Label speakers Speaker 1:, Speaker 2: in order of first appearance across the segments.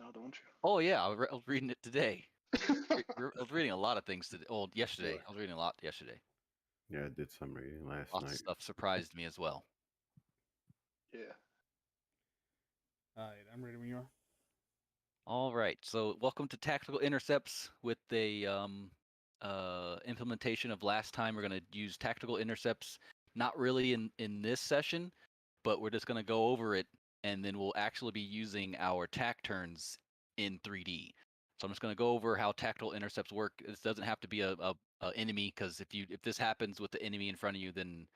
Speaker 1: now, don't you?
Speaker 2: Oh yeah, I was reading it today. I was reading a lot of things today. Oh, yesterday.
Speaker 3: Sure.
Speaker 2: I was reading a lot yesterday.
Speaker 4: Yeah, I did some reading last
Speaker 2: Lots
Speaker 4: night.
Speaker 2: of stuff surprised me as well.
Speaker 1: Yeah.
Speaker 3: All right, I'm ready when you are.
Speaker 2: All right, so welcome to Tactical Intercepts with a implementation of last time. We're going to use Tactical Intercepts, not really in this session, but we're just going to go over it, and then we'll actually be using our tac turns in 3D. So I'm just going to go over how Tactical Intercepts work. This doesn't have to be a enemy, because if this happens with the enemy in front of you, then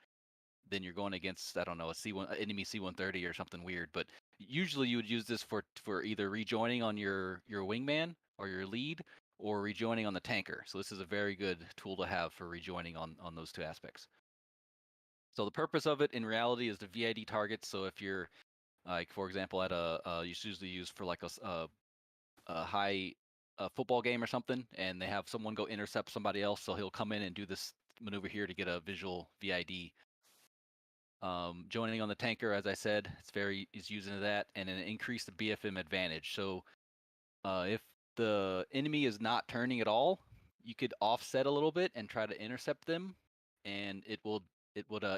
Speaker 2: you're going against, I don't know, an enemy C-130 or something weird. But usually you would use this for either rejoining on your wingman or your lead, or rejoining on the tanker. So this is a very good tool to have for rejoining on those two aspects. So the purpose of it in reality is to VID targets. So if you're, like, for example, at you usually use for like a high football game or something, and they have someone go intercept somebody else, so he'll come in and do this maneuver here to get a visual VID. Joining on the tanker, as I said, is using that, and then increase the BFM advantage. So if the enemy is not turning at all, you could offset a little bit and try to intercept them, and it would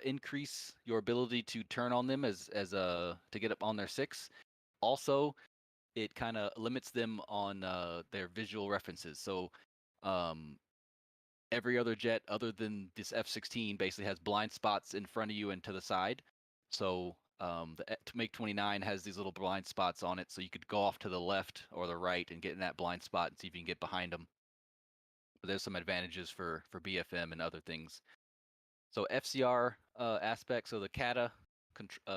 Speaker 2: increase your ability to turn on them as to get up on their 6. Also, it kind of limits them on their visual references. So every other jet other than this F-16 basically has blind spots in front of you and to the side. So the MiG-29 has these little blind spots on it, so you could go off to the left or the right and get in that blind spot and see if you can get behind them. But there's some advantages for BFM and other things. So FCR aspect, so the CATA,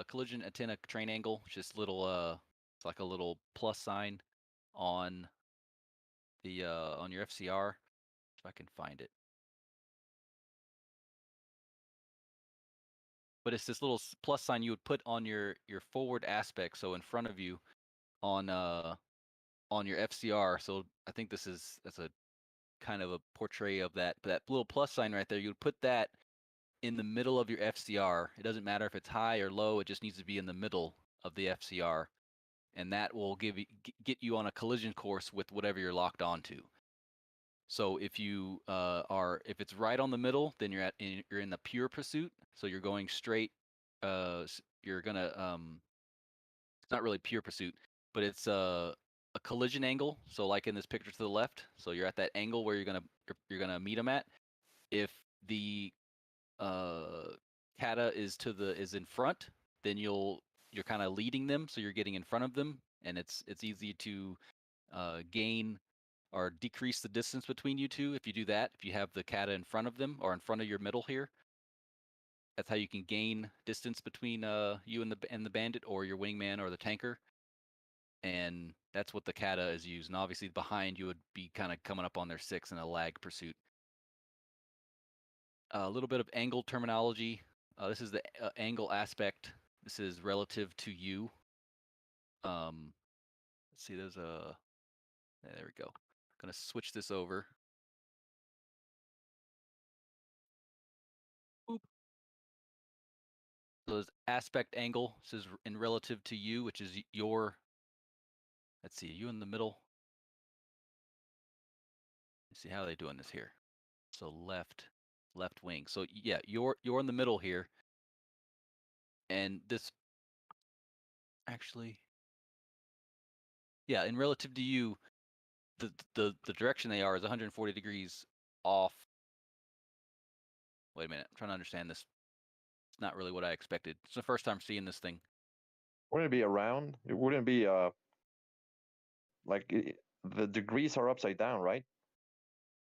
Speaker 2: collision antenna train angle, just little it's like a little plus sign on the on your FCR. If I can find it. But it's this little plus sign you would put on your forward aspect, so in front of you on your FCR. So I think that's a kind of a portray of that. But that little plus sign right there, you would put that in the middle of your FCR. It doesn't matter if it's high or low, it just needs to be in the middle of the FCR. And that will get you on a collision course with whatever you're locked onto. So if you if it's right on the middle, then you're in the pure pursuit. So you're going straight. You're gonna it's not really pure pursuit, but it's a collision angle. So like in this picture to the left, so you're at that angle where you're gonna meet them at. If the CATA is in front, then you're kind of leading them, so you're getting in front of them, and it's easy to gain or decrease the distance between you two if you do that. If you have the CATA in front of them or in front of your middle here, that's how you can gain distance between you and the bandit or your wingman or the tanker. And that's what the CATA is used. And obviously behind you would be kind of coming up on their 6 in a lag pursuit. A little bit of angle terminology. This is the angle aspect. This is relative to you. Let's see, there we go. I'm gonna switch this over. Boop. So there's aspect angle. This is in relative to you, which is your. Let's see, you in the middle. Let's see how are they doing this here. So left wing. So yeah, you're in the middle here. And this actually, yeah, in relative to you, the direction they are is 140 degrees off. Wait a minute, I'm trying to understand this. It's not really what I expected. It's the first time seeing this thing.
Speaker 5: Wouldn't it be around? It wouldn't be the degrees are upside down, right?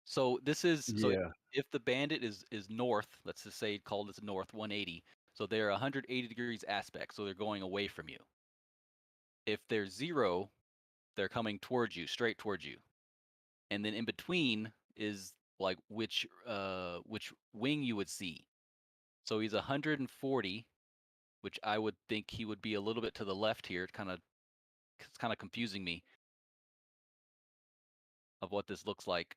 Speaker 2: So this is so
Speaker 4: Yeah.
Speaker 2: if the bandit is north, let's just say call this north 180. So they're 180 degrees aspect, so they're going away from you. If they're 0, they're coming towards you, straight towards you. And then in between is like which wing you would see. So he's 140, which I would think he would be a little bit to the left here. It's kind of confusing me of what this looks like.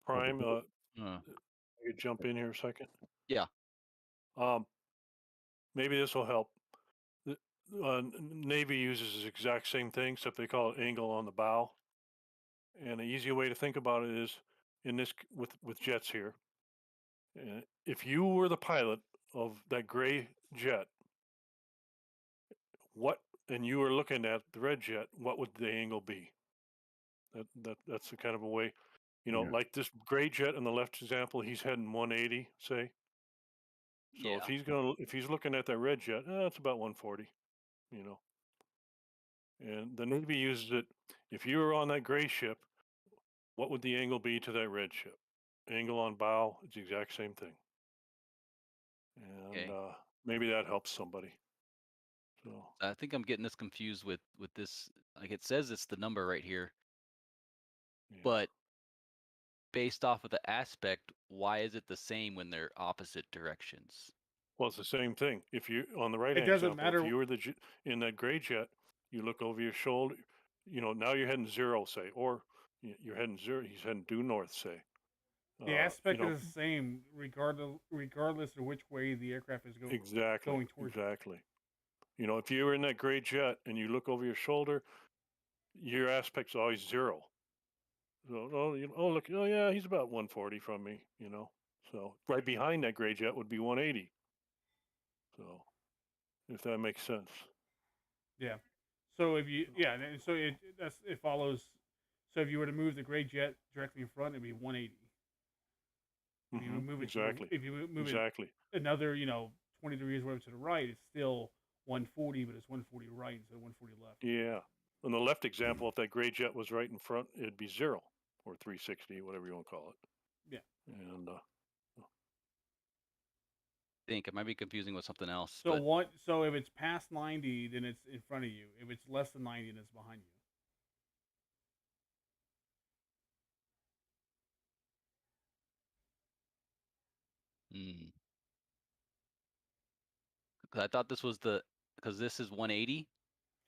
Speaker 6: Prime,
Speaker 2: Uh,
Speaker 6: I could jump in here a second.
Speaker 2: Yeah.
Speaker 6: Maybe this will help. Navy uses the exact same thing, except they call it angle on the bow. And an easier way to think about it is in this with jets here. If you were the pilot of that gray jet, and you were looking at the red jet, what would the angle be? That's the kind of a way,
Speaker 4: Yeah.
Speaker 6: like this gray jet in the left example, he's heading 180, say. So
Speaker 2: Yeah.
Speaker 6: if he's looking at that red jet, it's about 140, And the Navy uses it. If you were on that gray ship, what would the angle be to that red ship? Angle on bow, it's the exact same thing. And
Speaker 2: Okay.
Speaker 6: maybe that helps somebody. So
Speaker 2: I think I'm getting this confused with this. Like it says it's the number right here,
Speaker 6: yeah.
Speaker 2: but based off of the aspect, why is it the same when they're opposite directions?
Speaker 6: Well, it's the same thing. If you on the right
Speaker 3: It
Speaker 6: hand
Speaker 3: doesn't
Speaker 6: example,
Speaker 3: matter.
Speaker 6: if you were in that gray jet, you look over your shoulder. Now you're heading 0, say, or you're heading 0. He's heading due north, say.
Speaker 3: The aspect is the same regardless of which way the aircraft is going.
Speaker 6: Exactly.
Speaker 3: Going towards you.
Speaker 6: Exactly. If you were in that gray jet and you look over your shoulder, your aspect's always 0. So, look, yeah, he's about 140 from me, So right behind that gray jet would be 180. So if that makes sense.
Speaker 3: Yeah. So if you and so it follows. So if you were to move the gray jet directly in front, it'd be 180. If you move it
Speaker 6: exactly.
Speaker 3: if you move
Speaker 6: Exactly.
Speaker 3: it another 20 degrees whatever to the right, it's still 140, but it's 140 right instead of 140 left.
Speaker 6: Yeah. On the left example, if that gray jet was right in front, it'd be 0 or 360, whatever you want to call it.
Speaker 3: Yeah.
Speaker 6: And
Speaker 2: I think it might be confusing with something else.
Speaker 3: So
Speaker 2: but
Speaker 3: So if it's past 90, then it's in front of you. If it's less than 90, then it's behind you.
Speaker 2: Because I thought this was because this is 180,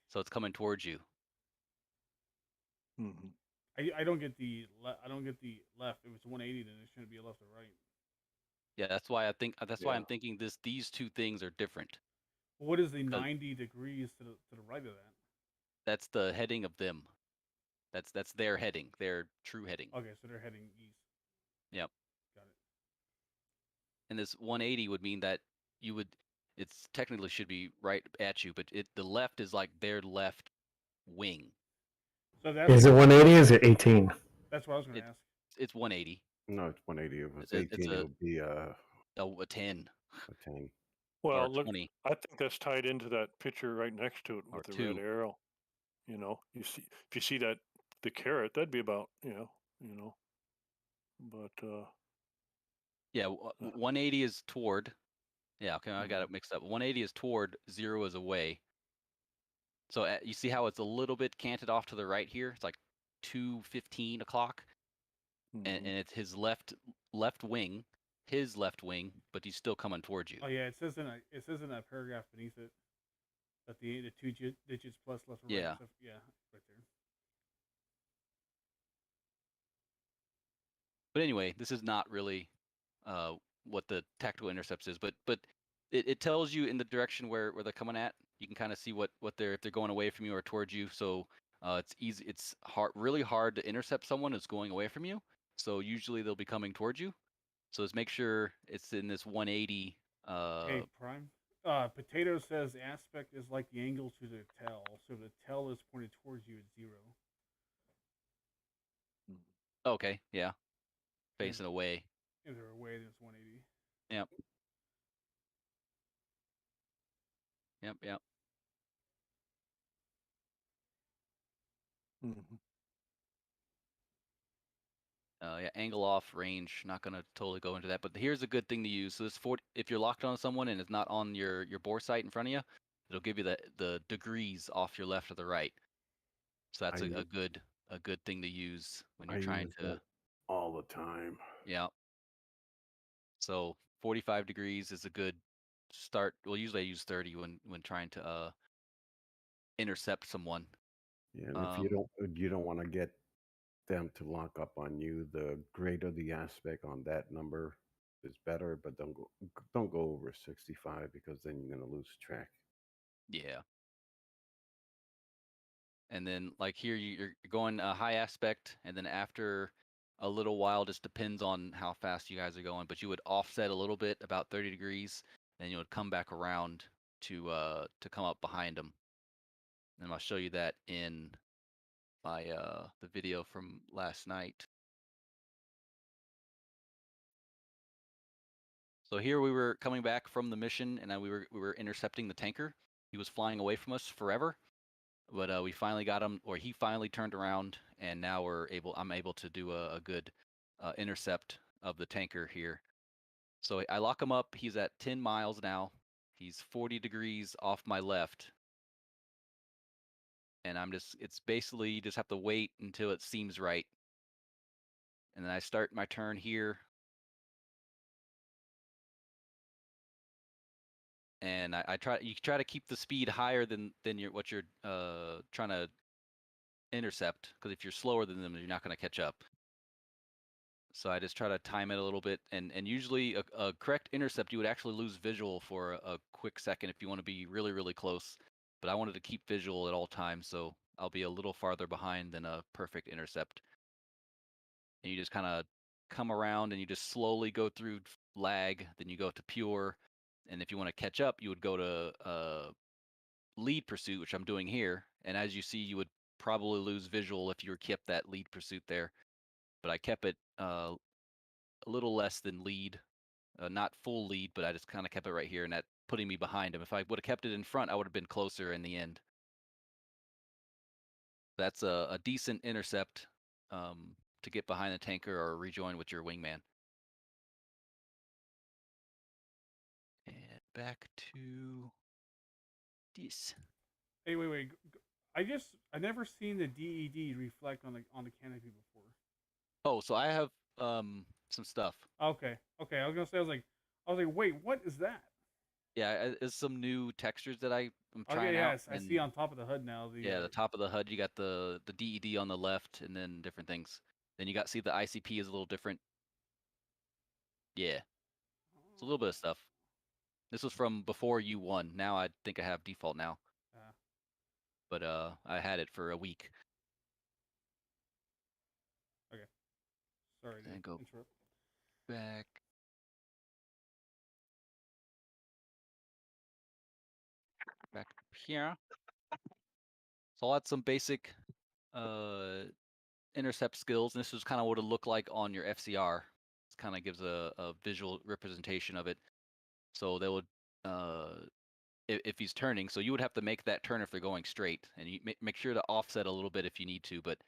Speaker 2: so it's coming towards you.
Speaker 3: I don't get the left. If it's 180, then it shouldn't be a left or right.
Speaker 2: Yeah, that's why why I'm thinking these two things are different.
Speaker 3: What is the 90 degrees to the right of that?
Speaker 2: That's the heading of them. That's their heading, their true heading.
Speaker 3: Okay, so they're heading east.
Speaker 2: Yep.
Speaker 3: Got it.
Speaker 2: And this 180 would mean that it's technically should be right at you, but the left is like their left wing.
Speaker 3: So that's
Speaker 7: Is it 180 or is it 18?
Speaker 3: That's what I was going to ask.
Speaker 2: It's 180.
Speaker 4: No, it's 180. If it's 18, it would be
Speaker 2: a 10.
Speaker 4: A 10.
Speaker 6: Well, look,
Speaker 2: 20.
Speaker 6: I think that's tied into that picture right next to it with the
Speaker 2: 2.
Speaker 6: red arrow. You see, if you see that the caret, that'd be about but
Speaker 2: yeah, 180 is toward. Yeah, okay, I got it mixed up. 180 is toward, 0 is away. So you see how it's a little bit canted off to the right here? It's like 2:15 o'clock, and it's his left wing, but he's still coming towards you.
Speaker 3: Oh yeah, it says in that paragraph beneath it that the 2 digits plus left or right.
Speaker 2: Yeah.
Speaker 3: Stuff, yeah, right there.
Speaker 2: But anyway, this is not really what the tactical intercepts is, but it tells you in the direction where they're coming at. You can kind of see what if they're going away from you or towards you. So it's easy. It's really hard to intercept someone who's going away from you. So usually they'll be coming towards you. So just make sure it's in this 180.
Speaker 3: Hey, Prime. Potato says aspect is like the angle to the tail. So if the tail is pointed towards you, it's 0.
Speaker 2: Okay, yeah. Facing away.
Speaker 3: If they're away, then it's 180.
Speaker 2: Yep. Yeah, angle off, range. Not gonna totally go into that, but here's a good thing to use. So this if you're locked on someone and it's not on your bore sight in front of you, it'll give you the degrees off your left or the right. So that's a good thing to use when you're trying to
Speaker 4: all the time.
Speaker 2: Yeah. So 45 degrees is a good start. Well, usually I use 30 when trying to intercept someone.
Speaker 4: Yeah, and if you don't want to get them to lock up on you, the greater the aspect on that number is better, but don't go over 65 because then you're going to lose track.
Speaker 2: Yeah. And then like here you're going a high aspect, and then after a little while, just depends on how fast you guys are going, but you would offset a little bit, about 30 degrees, and you would come back around to come up behind them. And I'll show you that in my the video from last night. So here we were coming back from the mission, and we were intercepting the tanker. He was flying away from us forever, but we finally got him, or he finally turned around, and now I'm able to do a good intercept of the tanker here. So I lock him up. He's at 10 miles now. He's 40 degrees off my left. And it's basically, you just have to wait until it seems right. And then I start my turn here. And you try to keep the speed higher than what you're trying to intercept, because if you're slower than them, you're not going to catch up. So I just try to time it a little bit, and usually a correct intercept, you would actually lose visual for a quick second if you want to be really, really close. But I wanted to keep visual at all times, so I'll be a little farther behind than a perfect intercept. And you just kind of come around, and you just slowly go through lag, then you go to pure, and if you want to catch up, you would go to lead pursuit, which I'm doing here. And as you see, you would probably lose visual if you kept that lead pursuit there. But I kept it a little less than lead, not full lead, but I just kind of kept it right here, and that putting me behind him. If I would have kept it in front, I would have been closer in the end. That's a decent intercept to get behind the tanker or rejoin with your wingman. And back to this.
Speaker 3: Hey, wait. I never seen the DED reflect on the canopy before.
Speaker 2: Oh, so I have some stuff.
Speaker 3: Okay. I was gonna say, I was like, wait, what is that?
Speaker 2: Yeah, it's some new textures that I'm trying
Speaker 3: Okay,
Speaker 2: out.
Speaker 3: yes, I see on top of the HUD now.
Speaker 2: The top of the HUD, you got the DED on the left, and then different things. Then you see the ICP is a little different. Yeah, it's a little bit of stuff. This was from before you won. Now I think I have default now. But I had it for a week.
Speaker 3: Okay. Sorry to interrupt.
Speaker 2: Back. Back here. So I'll add some basic intercept skills, and this is kind of what it looked like on your FCR. This kind of gives a visual representation of it. So they would, if he's turning, so you would have to make that turn if they're going straight, and you make sure to offset a little bit if you need to. But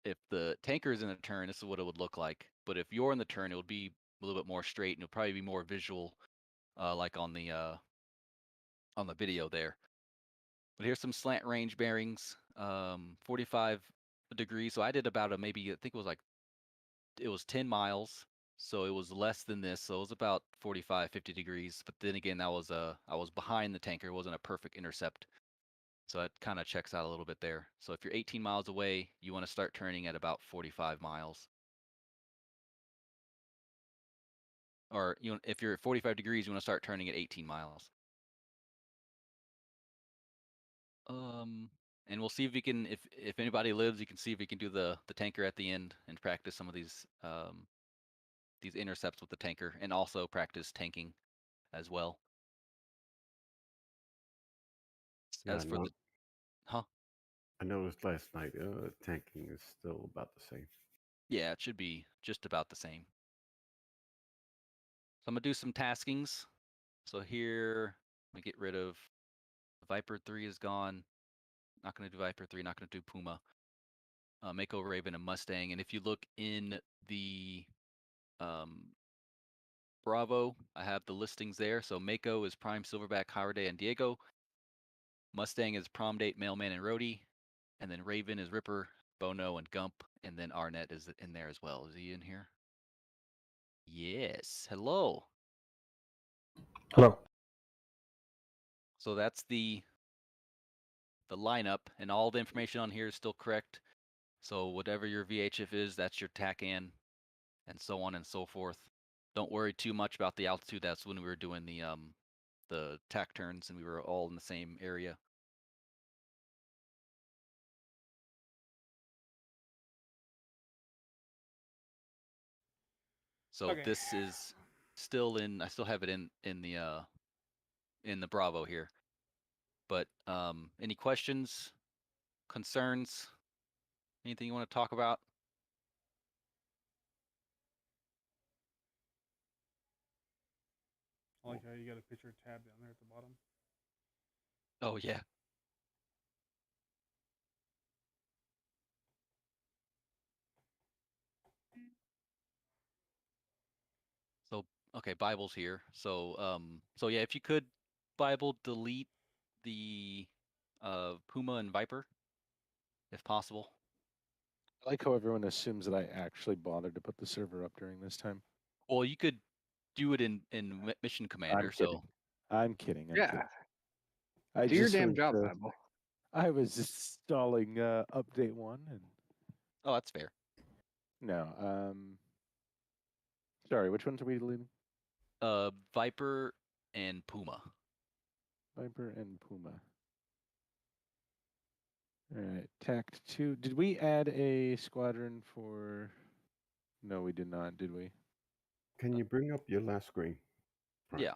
Speaker 2: if the tanker is in a turn, this is what it would look like. But if you're in the turn, it would be a little bit more straight, and it'll probably be more visual, like on the video there. But here's some slant range bearings, 45 degrees. So I did about maybe, I think it was 10 miles. So it was less than this. So it was about 45, 50 degrees. But then again, I was behind the tanker. It wasn't a perfect intercept. So that kind of checks out a little bit there. So if you're 18 miles away, you want to start turning at about 45 miles. Or if you're at 45 degrees, you want to start turning at 18 miles. And we'll see if we can, if anybody lives, you can see if we can do the tanker at the end and practice some of these intercepts with the tanker, and also practice tanking as well. As for
Speaker 4: I noticed last night, tanking is still about the same.
Speaker 2: Yeah, it should be just about the same. So I'm gonna do some taskings. So here, let me get rid of Viper 3 is gone. Not gonna do Viper 3. Not gonna do Puma. Mako, Raven, and Mustang. And if you look in the Bravo, I have the listings there. So Mako is Prime, Silverback, Holiday, and Diego. Mustang is Prom Date, Mailman, and Rhodey. And then Raven is Ripper, Bono, and Gump. And then Arnett is in there as well. Is he in here? Yes. Hello.
Speaker 7: Hello.
Speaker 2: So that's the lineup, and all the information on here is still correct. So whatever your VHF is, that's your TACAN, and so on and so forth. Don't worry too much about the altitude. That's when we were doing the TAC turns, and we were all in the same area. So
Speaker 3: Okay.
Speaker 2: this is still in. I still have it in the Bravo here. But any questions, concerns, anything you want to talk about?
Speaker 3: I like how you got a picture tab down there at the bottom.
Speaker 2: Oh yeah. So okay, Bible's here. So yeah, if you could Bible delete the Puma and Viper, if possible.
Speaker 7: I like how everyone assumes that I actually bothered to put the server up during this time.
Speaker 2: Well, you could do it in Mission Commander. So
Speaker 7: I'm kidding. I'm
Speaker 1: Yeah.
Speaker 7: kidding. I
Speaker 1: Do your
Speaker 7: just
Speaker 1: damn
Speaker 7: was,
Speaker 1: job, Bible.
Speaker 7: I was installing update 1 and
Speaker 2: oh, that's fair.
Speaker 7: no. Sorry, which ones are we deleting?
Speaker 2: Viper and Puma.
Speaker 7: Viper and Puma. All right, Tact 2. Did we add a squadron for? No, we did not. Did we?
Speaker 4: Can you bring up your last screen? Frank?
Speaker 2: Yeah.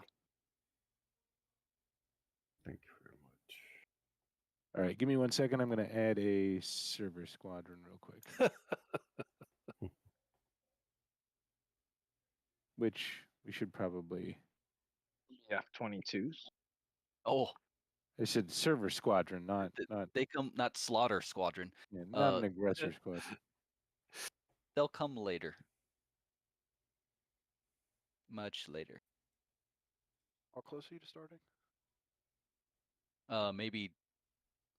Speaker 4: Thank you very much.
Speaker 7: All right, give me 1 second. I'm going to add a server squadron real quick. Which we should probably.
Speaker 1: Yeah, 22s.
Speaker 2: Oh,
Speaker 7: I said server squadron, not
Speaker 2: they come not slaughter squadron.
Speaker 7: yeah, not an aggressor squadron.
Speaker 2: They'll come later. Much later.
Speaker 8: How close are you to starting?
Speaker 2: Maybe.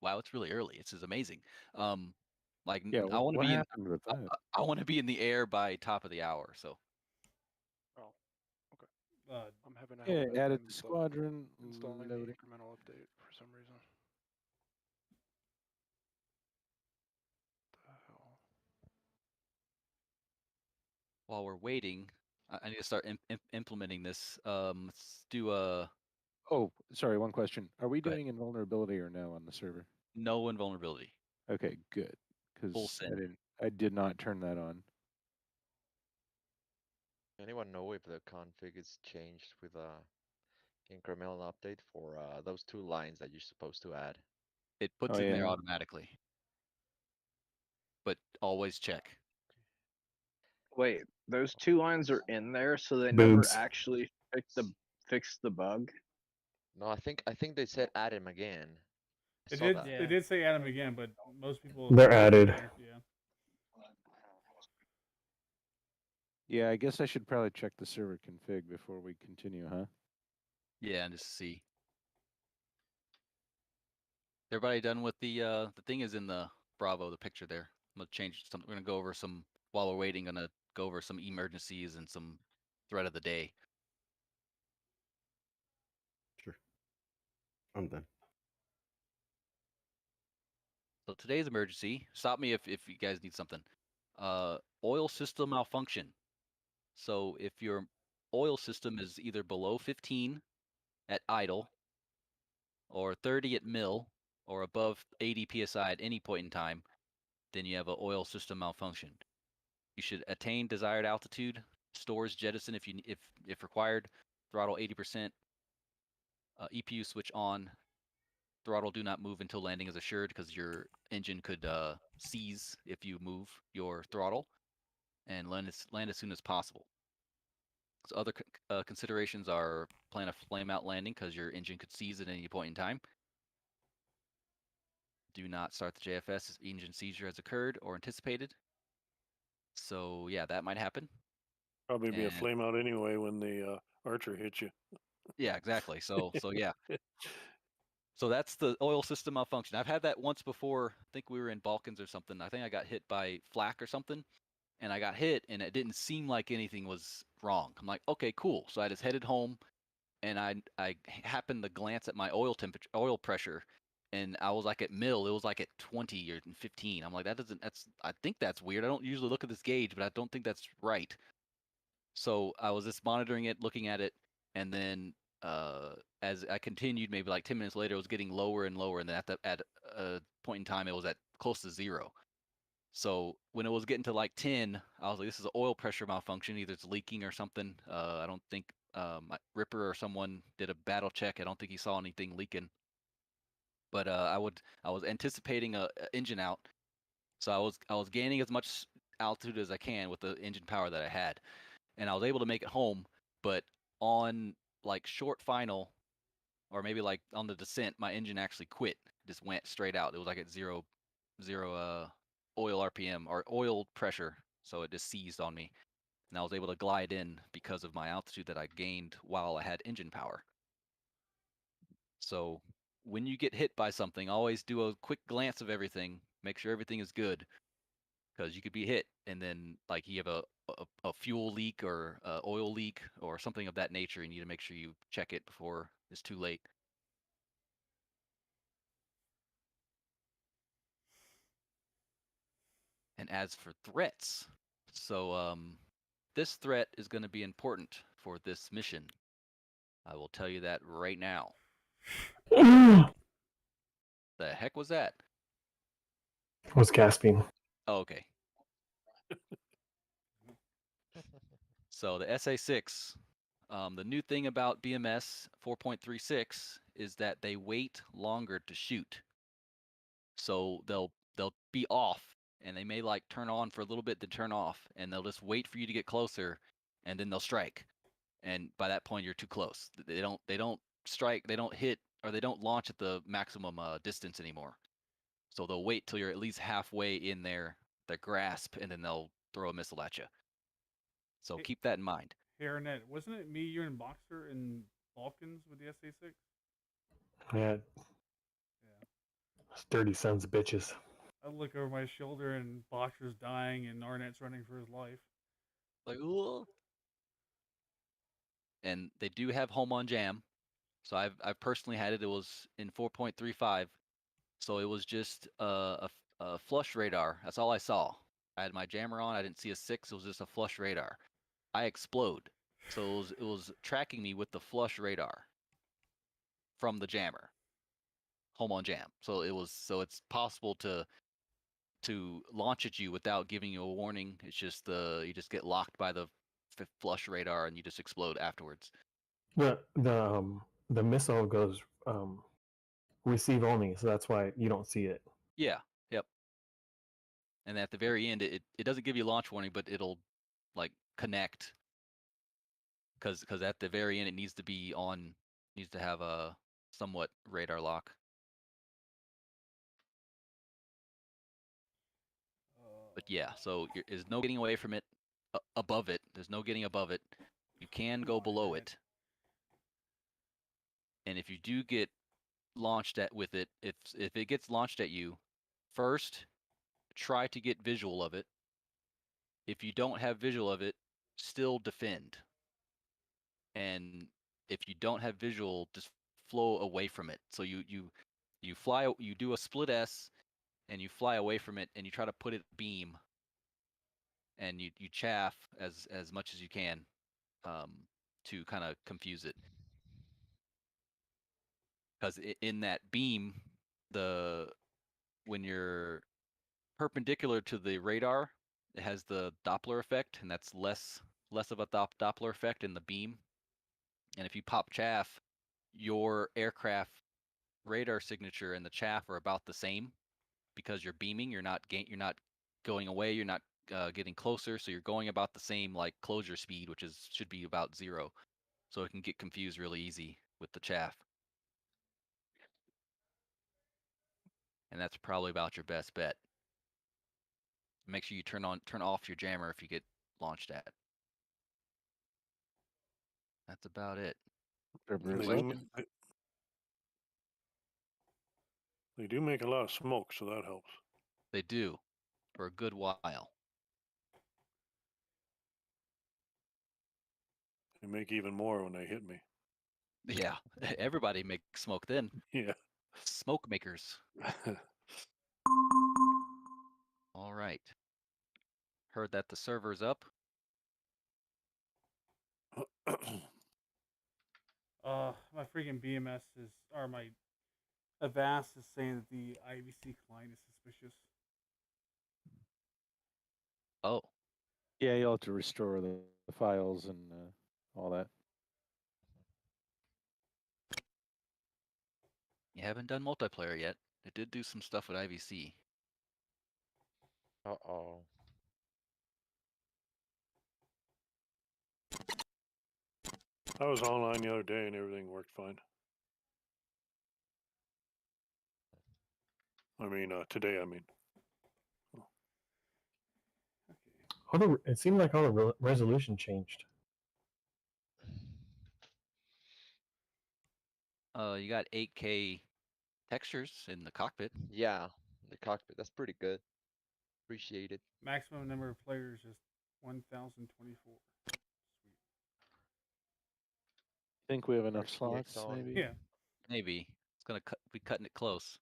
Speaker 2: Wow, it's really early. This is amazing. Like
Speaker 7: Yeah,
Speaker 2: I want to
Speaker 7: what
Speaker 2: be
Speaker 7: happened with that?
Speaker 2: I want to be in the air by top of the hour. So
Speaker 8: Oh, okay.
Speaker 3: Uh,
Speaker 8: I'm having a hell
Speaker 7: Yeah,
Speaker 8: of a
Speaker 7: added
Speaker 8: time
Speaker 7: the squadron.
Speaker 8: installing the
Speaker 7: Loading.
Speaker 8: incremental update for some reason. The hell?
Speaker 2: while we're waiting, I need to start implementing this. Let's do a
Speaker 7: Oh, sorry. One question: are we
Speaker 2: Go ahead.
Speaker 7: doing invulnerability or no on the server?
Speaker 2: no invulnerability.
Speaker 7: Okay, good.
Speaker 2: Full
Speaker 7: Because
Speaker 2: send.
Speaker 7: I did not turn that on.
Speaker 9: Anyone know if the config is changed with incremental update for those 2 lines that you're supposed to add?
Speaker 2: It puts
Speaker 7: Oh,
Speaker 2: in there
Speaker 7: yeah.
Speaker 2: automatically. But always check.
Speaker 1: Wait, those 2 lines are in there, so they never
Speaker 10: Boobs.
Speaker 1: actually fix the bug.
Speaker 9: No, I think they said add him again. I
Speaker 3: They
Speaker 9: saw
Speaker 3: did.
Speaker 9: that.
Speaker 3: They did say Adam again, but most people.
Speaker 10: They're added.
Speaker 3: Yeah.
Speaker 7: Yeah, I guess I should probably check the server config before we continue, huh?
Speaker 2: Yeah, and just see. Everybody done with the thing is in the Bravo, the picture there. I'm gonna change something. We're gonna go over some while we're waiting, gonna go over some emergencies and some threat of the day.
Speaker 4: Sure. I'm done.
Speaker 2: So today's emergency, stop me if you guys need something. Oil system malfunction. So if your oil system is either below 15 at idle, or 30 at mill, or above 80 psi at any point in time, then you have an oil system malfunction. You should attain desired altitude, stores jettison if required, throttle 80%, EPU switch on, throttle do not move until landing is assured because your engine could seize if you move your throttle, and land as soon as possible. So other considerations are plan a flame out landing because your engine could seize at any point in time. Do not start the JFS if engine seizure has occurred or anticipated. So yeah, that might happen.
Speaker 6: Probably be a
Speaker 2: And-
Speaker 6: flame out anyway when the Archer hits you.
Speaker 2: Yeah, exactly. So yeah. So that's the oil system malfunction. I've had that once before. I think we were in Balkans or something. I think I got hit by flak or something, and I got hit, and it didn't seem like anything was wrong. I'm like, okay, cool. So I just headed home, and I happened to glance at my oil temperature, oil pressure, and I was like at mill. It was like at 20 or 15. I'm like, I think that's weird. I don't usually look at this gauge, but I don't think that's right. So I was just monitoring it, looking at it, and then as I continued, maybe like 10 minutes later, it was getting lower and lower, and then at a point in time, it was at close to 0. So when it was getting to like 10, I was like, this is an oil pressure malfunction. Either it's leaking or something. I don't think Ripper or someone did a battle check. I don't think he saw anything leaking. But I was anticipating a engine out, so I was gaining as much altitude as I can with the engine power that I had, and I was able to make it home. But on like short final, or maybe like on the descent, my engine actually quit. Just went straight out. It was like at zero oil RPM or oil pressure, so it just seized on me, and I was able to glide in because of my altitude that I gained while I had engine power. So when you get hit by something, always do a quick glance of everything, make sure everything is good, because you could be hit and then like you have a fuel leak or oil leak or something of that nature. You need to make sure you check it before it's too late. And as for threats, so this threat is going to be important for this mission. I will tell you that right now. The heck was that?
Speaker 10: Was gasping.
Speaker 2: Oh, okay. So the SA6, the new thing about BMS 4.36 is that they wait longer to shoot. So they'll be off, and they may like turn on for a little bit, then turn off, and they'll just wait for you to get closer, and then they'll strike. And by that point, you're too close. They don't strike, they don't hit, or they don't launch at the maximum distance anymore. So they'll wait till you're at least halfway in their grasp, and then they'll throw a missile at you. So keep that in mind.
Speaker 3: Hey, Arnett, wasn't it me, you, and Boxer in Balkans with the SA6?
Speaker 10: Yeah. Dirty sons of bitches.
Speaker 3: I look over my shoulder and Boxer's dying and Arnett's running for his life.
Speaker 2: Like, ooh. And they do have home on jam. So I've personally had it. It was in 4.35. So it was just a flush radar. That's all I saw. I had my jammer on. I didn't see a 6. It was just a flush radar. I explode. So it was tracking me with the flush radar from the jammer. Home on jam. So it's possible to launch at you without giving you a warning. It's just you just get locked by the flush radar and you just explode afterwards.
Speaker 10: The missile goes receive only, so that's why you don't see it.
Speaker 2: Yeah. Yep. And at the very end, it doesn't give you a launch warning, but it'll like connect because at the very end it needs to have a somewhat radar lock. But yeah, so there's no getting away from it. Above it, there's no getting above it. You can go below it, and if you do get launched with it, if it gets launched at you, first try to get visual of it. If you don't have visual of it, still defend. And if you don't have visual, just flow away from it. So you fly, you do a split S, and you fly away from it, and you try to put it beam, and you chaff as much as you can, to kind of confuse it. Because in that beam, when you're perpendicular to the radar, it has the Doppler effect, and that's less of a Doppler effect in the beam. And if you pop chaff, your aircraft radar signature and the chaff are about the same because you're beaming. You're not going away. You're not getting closer. So you're going about the same like closure speed, which should be about 0. So it can get confused really easy with the chaff. And that's probably about your best bet. Make sure you turn off your jammer if you get launched at. That's about it.
Speaker 6: They do make a lot of smoke, so that helps.
Speaker 2: They do, for a good while.
Speaker 6: They make even more when they hit me.
Speaker 2: Yeah, everybody makes smoke then.
Speaker 6: Yeah.
Speaker 2: Smoke makers. All right. Heard that the server's up.
Speaker 3: My freaking BMS my Avast is saying that the IVC client is suspicious.
Speaker 2: Oh,
Speaker 7: Yeah, you'll have to restore the files and all that.
Speaker 2: you haven't done multiplayer yet. It did do some stuff with IVC.
Speaker 9: Uh-oh.
Speaker 6: I was online the other day and everything worked fine. I mean, today, I mean.
Speaker 10: It seemed like all the resolution changed.
Speaker 2: You got 8K textures in the cockpit.
Speaker 9: Yeah, the cockpit. That's pretty good. Appreciate it.
Speaker 3: Maximum number of players is 1,024. Sweet.
Speaker 7: Think we have enough
Speaker 9: RTX
Speaker 7: slots,
Speaker 9: on.
Speaker 7: maybe?
Speaker 3: Yeah.
Speaker 2: Maybe it's gonna be cutting it close.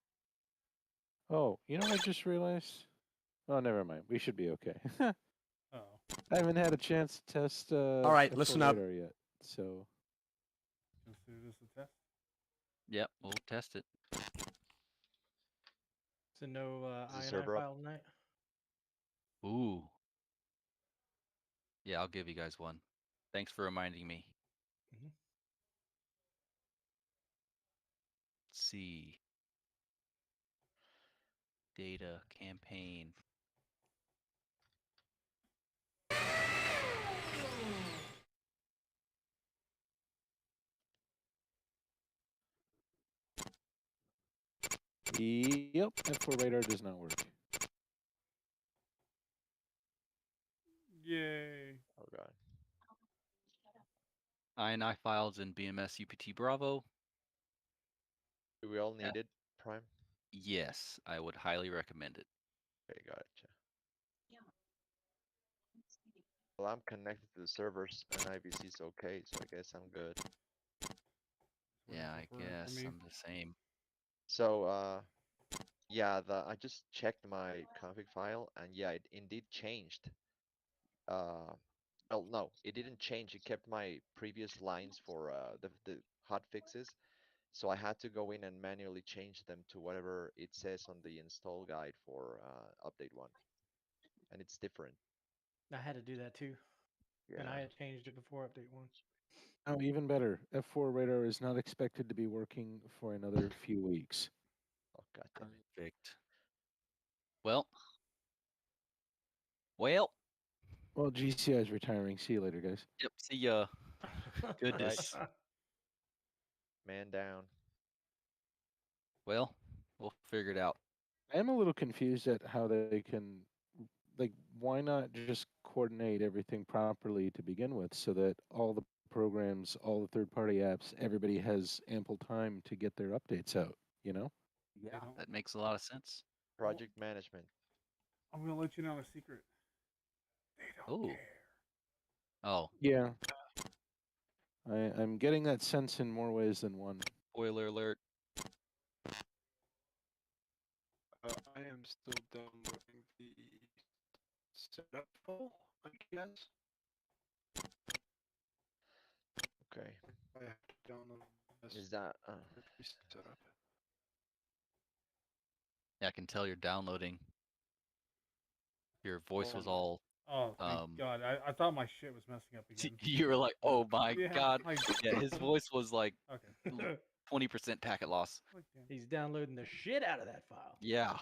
Speaker 7: Oh, you know what I just realized? Oh, never mind. We should be okay.
Speaker 3: Oh.
Speaker 7: I haven't had a chance to test.
Speaker 11: All right,
Speaker 7: F4
Speaker 11: listen up.
Speaker 7: radar yet, so
Speaker 3: Consider this a test.
Speaker 2: Yep, we'll test it.
Speaker 11: So no
Speaker 9: Is the
Speaker 11: INI
Speaker 9: server up?
Speaker 11: file tonight?
Speaker 2: Ooh. Yeah, I'll give you guys one. Thanks for reminding me.
Speaker 11: Mhm.
Speaker 2: Let's see. Data campaign.
Speaker 7: yep, F4 radar does not work.
Speaker 3: Yay.
Speaker 9: Oh god.
Speaker 2: INI files in BMS UPT Bravo.
Speaker 9: Do we all
Speaker 2: Yeah.
Speaker 9: need it, Prime?
Speaker 2: Yes, I would highly recommend it.
Speaker 9: Okay, gotcha. Well, I'm connected to the servers and IVC's okay, so I guess I'm good.
Speaker 2: Yeah, I guess
Speaker 3: me.
Speaker 2: I'm the same.
Speaker 9: So, yeah, I just checked my config file, and yeah, it indeed changed. Well, no, it didn't change. It kept my previous lines for the hot fixes, so I had to go in and manually change them to whatever it says on the install guide for update 1, and it's different.
Speaker 11: I had to do that too, and I
Speaker 9: Yeah.
Speaker 11: had changed it before update 1.
Speaker 7: Oh, even better. F4 radar is not expected to be working for another few weeks.
Speaker 9: Oh god damn it.
Speaker 2: Perfect. Well,
Speaker 7: Well, GCI is retiring. See you later, guys.
Speaker 2: yep. See ya. Goodness.
Speaker 9: Man down.
Speaker 2: Well, we'll figure it out.
Speaker 7: I am a little confused at how they can, like, why not just coordinate everything properly to begin with so that all the programs, all the third-party apps, everybody has ample time to get their updates out, you know?
Speaker 2: Yeah, that makes a lot of sense.
Speaker 9: Project management.
Speaker 3: I'm gonna let you know a secret. They don't
Speaker 2: Ooh.
Speaker 3: care.
Speaker 2: Oh,
Speaker 7: Yeah. I'm getting that sense in more ways than one.
Speaker 2: spoiler alert.
Speaker 8: I am still downloading the setup file, I guess.
Speaker 9: Okay.
Speaker 8: I have to download this
Speaker 9: Is that
Speaker 8: setup.
Speaker 2: Yeah, I can tell you're downloading. Your voice was all.
Speaker 3: Oh, thank God. I thought my shit was messing up again.
Speaker 2: You were like, "Oh my
Speaker 3: Yeah,
Speaker 2: God!"
Speaker 3: like-
Speaker 2: Yeah, his voice was like
Speaker 3: Okay.
Speaker 2: 20% packet loss.
Speaker 11: He's downloading the shit out of that file.
Speaker 2: Yeah.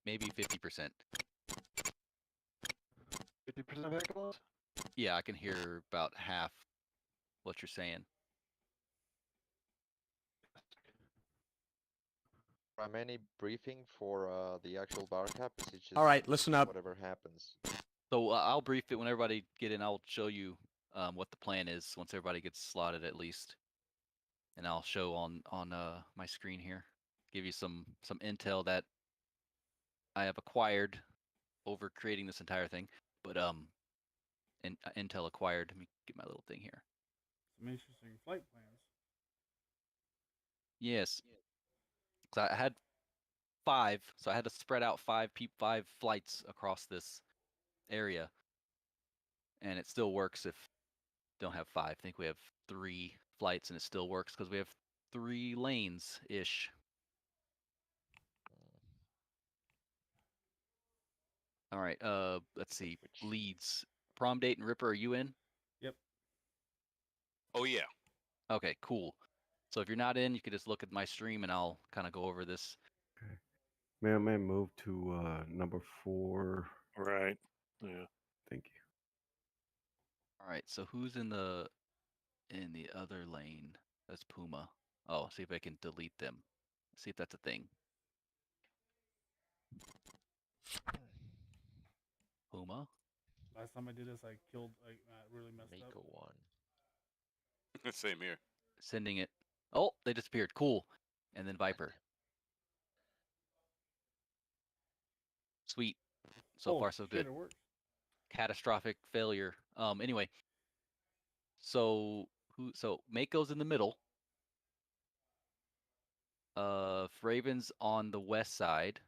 Speaker 2: Maybe 50%.
Speaker 8: 50% packet loss?
Speaker 2: Yeah, I can hear about half what you're saying.
Speaker 9: From any briefing for the actual bar cap? Is it just
Speaker 11: All right, listen up.
Speaker 9: whatever happens?
Speaker 2: So I'll brief it when everybody get in. I'll show you what the plan is once everybody gets slotted at least, and I'll show on my screen here. Give you some intel that I have acquired over creating this entire thing. But intel acquired. Let me get my little thing here.
Speaker 3: Some interesting flight plans.
Speaker 2: Yes. So I had 5, so I had to spread out 5 flights across this area, and it still works if you don't have 5. I think we have 3 flights, and it still works because we have 3 lanes ish. All right. Let's see.
Speaker 9: Which-
Speaker 2: Leads. Prom date and Ripper, are you in?
Speaker 3: Yep.
Speaker 12: Oh yeah.
Speaker 2: Okay, cool. So if you're not in, you could just look at my stream and I'll kind of go over this.
Speaker 4: Okay. Mailman, move to number 4.
Speaker 6: Right. Yeah.
Speaker 4: Thank you.
Speaker 2: All right. So who's in the other lane? That's Puma. Oh, see if I can delete them. See if that's a thing. Puma.
Speaker 3: Last time I did this, I killed. I really messed up.
Speaker 9: Mako one.
Speaker 12: Same here.
Speaker 2: Sending it. Oh, they disappeared. Cool. And then Viper. Sweet. So
Speaker 3: Oh,
Speaker 2: far, so
Speaker 3: shit,
Speaker 2: good.
Speaker 3: It works.
Speaker 2: Catastrophic failure. Anyway. So Mako's in the middle. Raven's on the west side.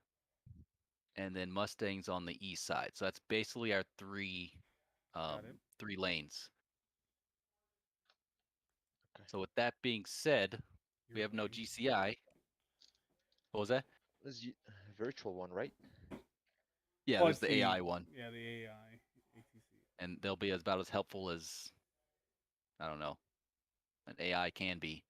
Speaker 2: And then Mustang's on the east side. So that's basically our 3 lanes.
Speaker 9: Okay.
Speaker 2: So with that being said, we have no GCI. What was that?
Speaker 9: This is virtual one, right?
Speaker 2: Yeah,
Speaker 3: Oh,
Speaker 2: there's
Speaker 3: it's
Speaker 2: the AI one.
Speaker 3: Yeah, the AI ATC.
Speaker 2: And they'll be about as helpful as, I don't know, an AI can be.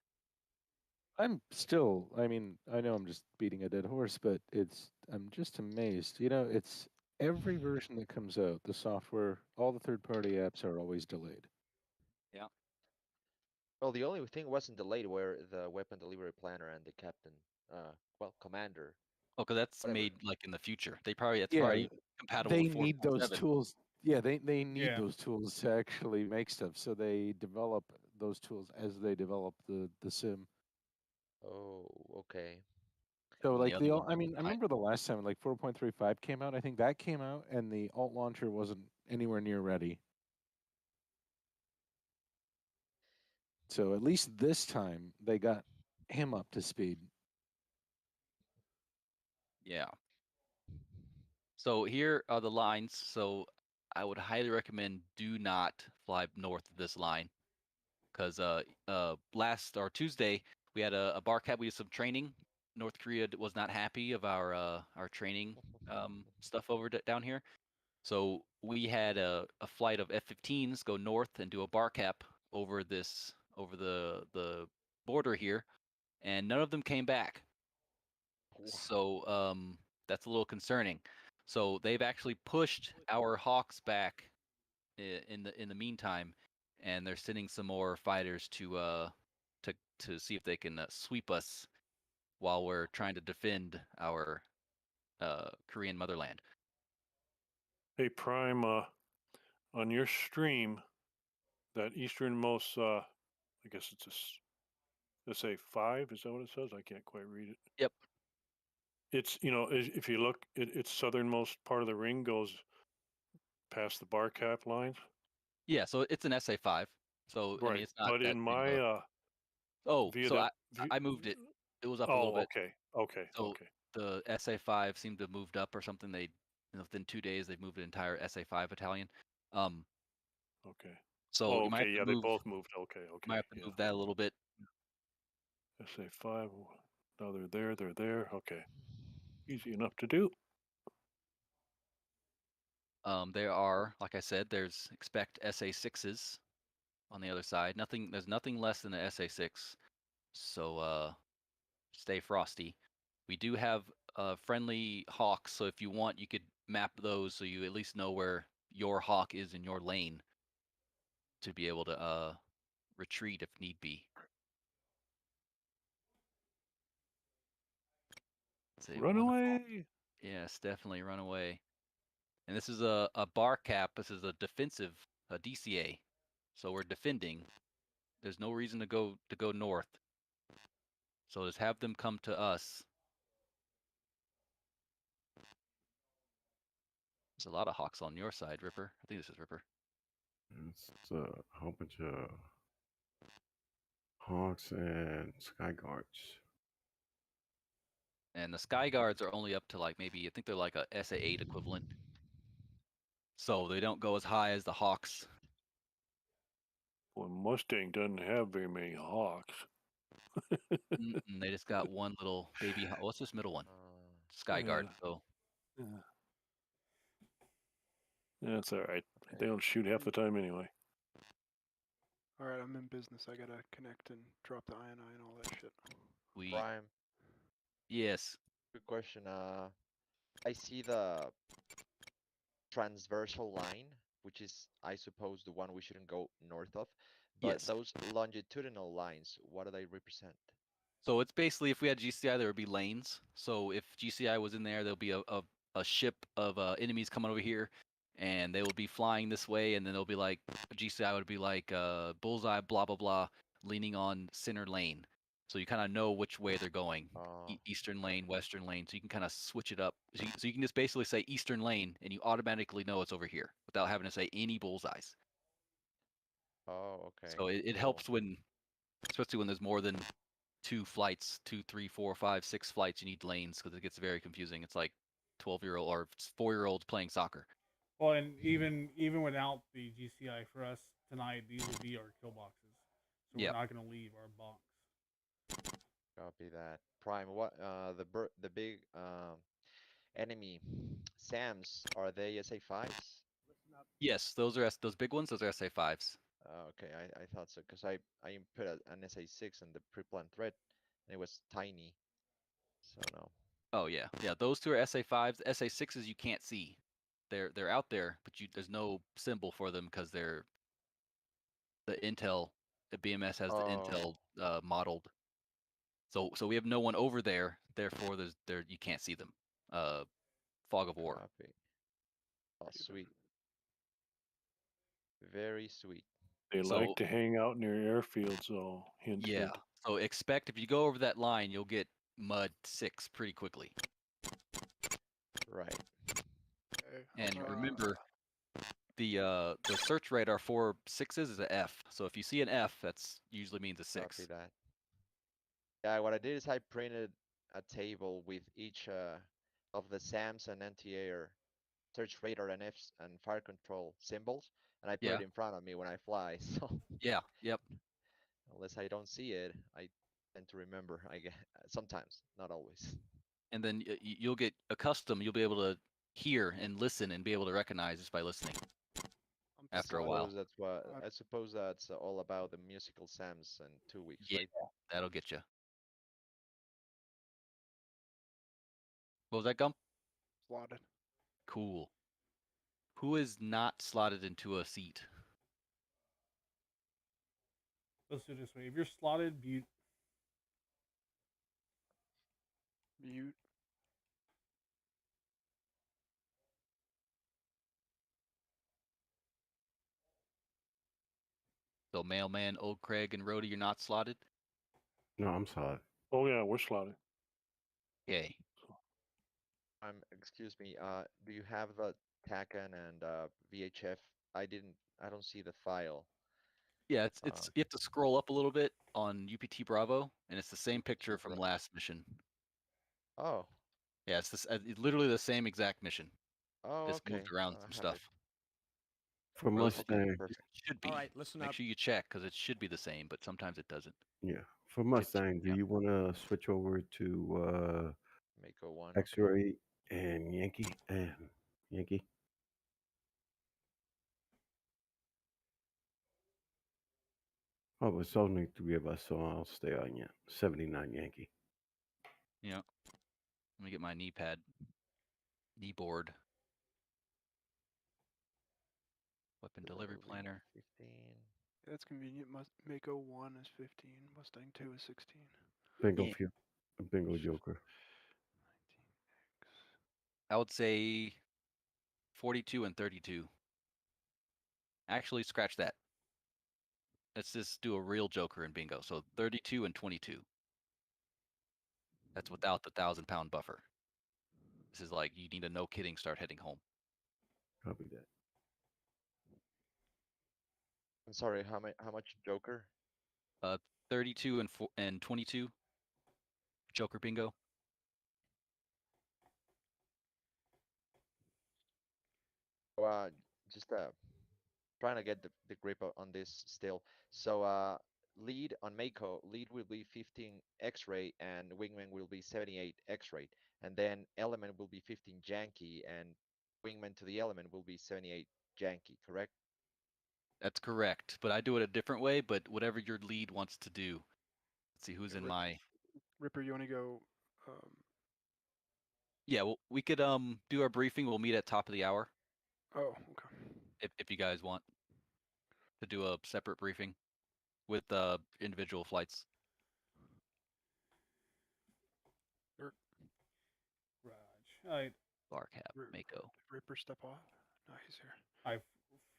Speaker 7: I'm still, I mean, I know I'm just beating a dead horse, but I'm just amazed. You know, it's every version that comes out, the software, all the third-party apps are always delayed.
Speaker 2: Yeah.
Speaker 9: Well, the only thing wasn't delayed were the weapon delivery planner and the captain, commander.
Speaker 2: Oh, because that's
Speaker 9: Whatever.
Speaker 2: made like in the future. That's probably compatible
Speaker 7: They
Speaker 2: with
Speaker 7: need those
Speaker 2: 4.7.
Speaker 7: tools. Yeah, they need
Speaker 3: Yeah.
Speaker 7: those tools to actually make stuff. So they develop those tools as they develop the sim.
Speaker 9: Oh, okay.
Speaker 7: So
Speaker 2: And the
Speaker 7: like
Speaker 2: other one,
Speaker 7: I mean, I remember the last time like 4.35 came out. I think that came out, and the alt launcher wasn't anywhere near ready. So at least this time they got him up to speed.
Speaker 2: Yeah. So here are the lines. So I would highly recommend do not fly north of this line, because last or Tuesday we had a bar cap. We did some training. North Korea was not happy of our training stuff over down here. So we had a flight of F-15s go north and do a bar cap over the border here, and none of them came back. So that's a little concerning. So they've actually pushed our Hawks back in the meantime, and they're sending some more fighters to see if they can sweep us while we're trying to defend our Korean motherland.
Speaker 6: Hey, Prime, on your stream, that easternmost, I guess it's let's say 5, is that what it says? I can't quite read it.
Speaker 2: Yep.
Speaker 6: It's, if you look, its southernmost part of the ring goes past the bar cap lines.
Speaker 2: Yeah, so it's an SA5. So I mean, it's not
Speaker 6: but
Speaker 2: that
Speaker 6: in
Speaker 2: big of a-
Speaker 6: my
Speaker 2: Oh,
Speaker 6: via
Speaker 2: so
Speaker 6: that
Speaker 2: I moved it. It was up a little bit.
Speaker 6: okay.
Speaker 2: So the SA5 seemed to have moved up or something. They within 2 days they've moved an entire SA5 battalion.
Speaker 6: Okay.
Speaker 2: So you might have to
Speaker 6: yeah,
Speaker 2: move.
Speaker 6: they both moved. Okay.
Speaker 2: You might have to move that a little bit.
Speaker 6: SA5. No, they're there. Okay. Easy enough to do.
Speaker 2: There are, like I said, there's expect SA6s on the other side. There's nothing less than an SA6. So stay frosty. We do have friendly hawks, so if you want, you could map those so you at least know where your hawk is in your lane to be able to retreat if need be.
Speaker 6: Run away!
Speaker 2: Yes, definitely run away. And this is a bar cap. This is a defensive DCA, so we're defending. There's no reason to go north. So just have them come to us. There's a lot of hawks on your side, Ripper. I think this is Ripper.
Speaker 4: It's a whole bunch of hawks and sky guards.
Speaker 2: And the Sky Guards are only up to like maybe, I think they're like a SA8 equivalent. So they don't go as high as the Hawks.
Speaker 6: Well, Mustang doesn't have very many hawks.
Speaker 2: They just got one little baby. What's this middle one?
Speaker 5: Uh,
Speaker 2: Skyguard.
Speaker 6: Yeah.
Speaker 2: So
Speaker 6: Yeah. That's all right. They don't shoot half the time anyway.
Speaker 8: All right, I'm in business. I gotta connect and drop the INI and all that shit.
Speaker 2: we
Speaker 9: Prime,
Speaker 2: yes.
Speaker 9: good question. I see the transversal line, which is, I suppose, the one we shouldn't go north of. But
Speaker 2: Yes.
Speaker 9: those longitudinal lines, what do they represent?
Speaker 2: So it's basically if we had GCI, there would be lanes. So if GCI was in there, there'll be a ship of enemies coming over here, and they will be flying this way, and then they'll be like GCI would be like bullseye, blah blah blah, leaning on center lane. So you kind of know which way they're going. Eastern lane, western lane. So you can kind of switch it up. So you can just basically say eastern lane, and you automatically know it's over here without having to say any bullseyes.
Speaker 9: Oh, okay.
Speaker 2: So it
Speaker 9: cool.
Speaker 2: helps when, especially when there's more than 2 flights, 2, 3, 4, 5, 6 flights. You need lanes because it gets very confusing. It's like 12-year-old or 4-year-olds playing soccer.
Speaker 3: Well, and even without the GCI for us tonight, these will be our kill boxes. So
Speaker 2: Yep.
Speaker 3: we're not going to leave our box.
Speaker 9: Copy that. Prime, what the big enemy SAMs, are they SA5s?
Speaker 2: Yes, those big ones. Those are SA5s.
Speaker 9: Okay, I thought so because I input an SA6 in the pre-planned thread and it was tiny. So no.
Speaker 2: Oh yeah, yeah. Those two are SA5s. SA6s you can't see. They're out there, but there's no symbol for them because they're the Intel. The BMS has the Intel modeled. So we have no one over there. Therefore, you can't see them. Fog of War.
Speaker 9: Copy. Oh, sweet. Very sweet.
Speaker 6: They
Speaker 2: So-
Speaker 6: like to hang out near airfields, so hint,
Speaker 2: Yeah.
Speaker 6: hint.
Speaker 2: So expect if you go over that line, you'll get mud 6 pretty quickly.
Speaker 9: Right.
Speaker 8: Okay.
Speaker 2: And remember, the search radar for 6s is a F. So if you see an F, that's usually means a 6.
Speaker 9: Copy that. Yeah, what I did is I printed a table with each of the SAMs and NTA search radar and Fs and fire control symbols, and I put
Speaker 2: Yeah.
Speaker 9: it in front of me when I fly. So
Speaker 2: Yeah. Yep.
Speaker 9: unless I don't see it, I tend to remember. I guess sometimes, not always.
Speaker 2: And then you'll get accustomed. You'll be able to hear and listen and be able to recognize just by listening. After a while.
Speaker 9: That's what I suppose that's all about the musical SAMs in 2 weeks,
Speaker 2: Yeah,
Speaker 9: right?
Speaker 2: that'll get you. What was that, Gump?
Speaker 8: Slotted.
Speaker 2: Cool. Who is not slotted into a seat?
Speaker 3: Let's do it this way. If you're slotted, mute.
Speaker 8: Mute.
Speaker 2: So Mailman, Old Craig, and Rhodey, you're not slotted?
Speaker 4: No, I'm sorry.
Speaker 6: Oh yeah, we're slotted.
Speaker 2: Yay.
Speaker 9: Excuse me. Do you have the TACAN and VHF? I don't see the file.
Speaker 2: Yeah, it's you have to scroll up a little bit on UPT Bravo, and it's the same picture from
Speaker 9: Bravo.
Speaker 2: last mission.
Speaker 9: Oh.
Speaker 2: Yeah, it's literally the same exact mission.
Speaker 9: Oh,
Speaker 2: Just
Speaker 9: okay.
Speaker 2: moved around
Speaker 9: I
Speaker 2: some
Speaker 9: have
Speaker 2: stuff.
Speaker 9: it.
Speaker 4: For
Speaker 2: Well,
Speaker 4: Mustang,
Speaker 9: Perfect.
Speaker 2: It should be.
Speaker 11: All right, listen
Speaker 2: Make
Speaker 11: up.
Speaker 2: sure you check because it should be the same, but sometimes it doesn't.
Speaker 4: yeah. For Mustang, do
Speaker 2: yeah.
Speaker 4: you want to switch over to
Speaker 9: Mako 1.
Speaker 4: X-ray and Yankee and Yankee? Oh, but it's only 3 of us, so I'll stay on you. 79 Yankee.
Speaker 2: Yeah. Let me get my knee pad. Knee board. Weapon delivery planner.
Speaker 9: 15.
Speaker 8: Yeah, that's convenient. Mako 1 is 15. Mustang 2 is 16.
Speaker 4: Bingo
Speaker 2: Yeah.
Speaker 4: few. Bingo Joker.
Speaker 8: 19X.
Speaker 2: I would say 42 and 32. Actually, scratch that. Let's just do a real Joker in bingo. So 32 and 22. That's without the 1,000-pound buffer. This is like you need a no kidding start heading home.
Speaker 4: Copy that.
Speaker 9: I'm sorry. How much Joker?
Speaker 2: 32 and 22. Joker bingo.
Speaker 9: Just trying to get the grip on this still. So lead on Mako, lead will be 15 X-ray and wingman will be 78 X-ray. And then element will be 15 Janky and wingman to the element will be 78 Janky, correct?
Speaker 2: That's correct, but I do it a different way. But whatever your lead wants to do. Let's see who's in my.
Speaker 8: Ripper, you want to go?
Speaker 2: Yeah, well, we could do our briefing. We'll meet at top of the hour.
Speaker 8: Oh, okay.
Speaker 2: If you guys want to do a separate briefing with individual flights.
Speaker 3: Raj. All right.
Speaker 2: Barcap, Mako.
Speaker 8: Ripper, step off. No, he's here.
Speaker 3: I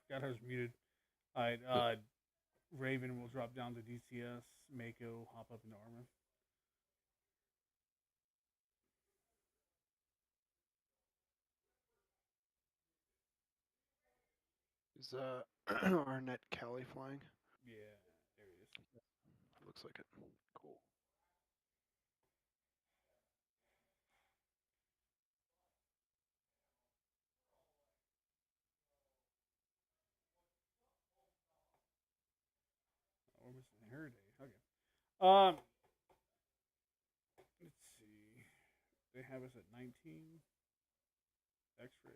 Speaker 3: forgot I was muted. All right. Raven will drop down to DCS. Mako hop up into Arma.
Speaker 8: Is Arnett Kelly flying?
Speaker 3: Yeah, there he is.
Speaker 8: Looks like it. Cool.
Speaker 3: We're missing her day. Okay. Let's see. They have us at 19. X-ray.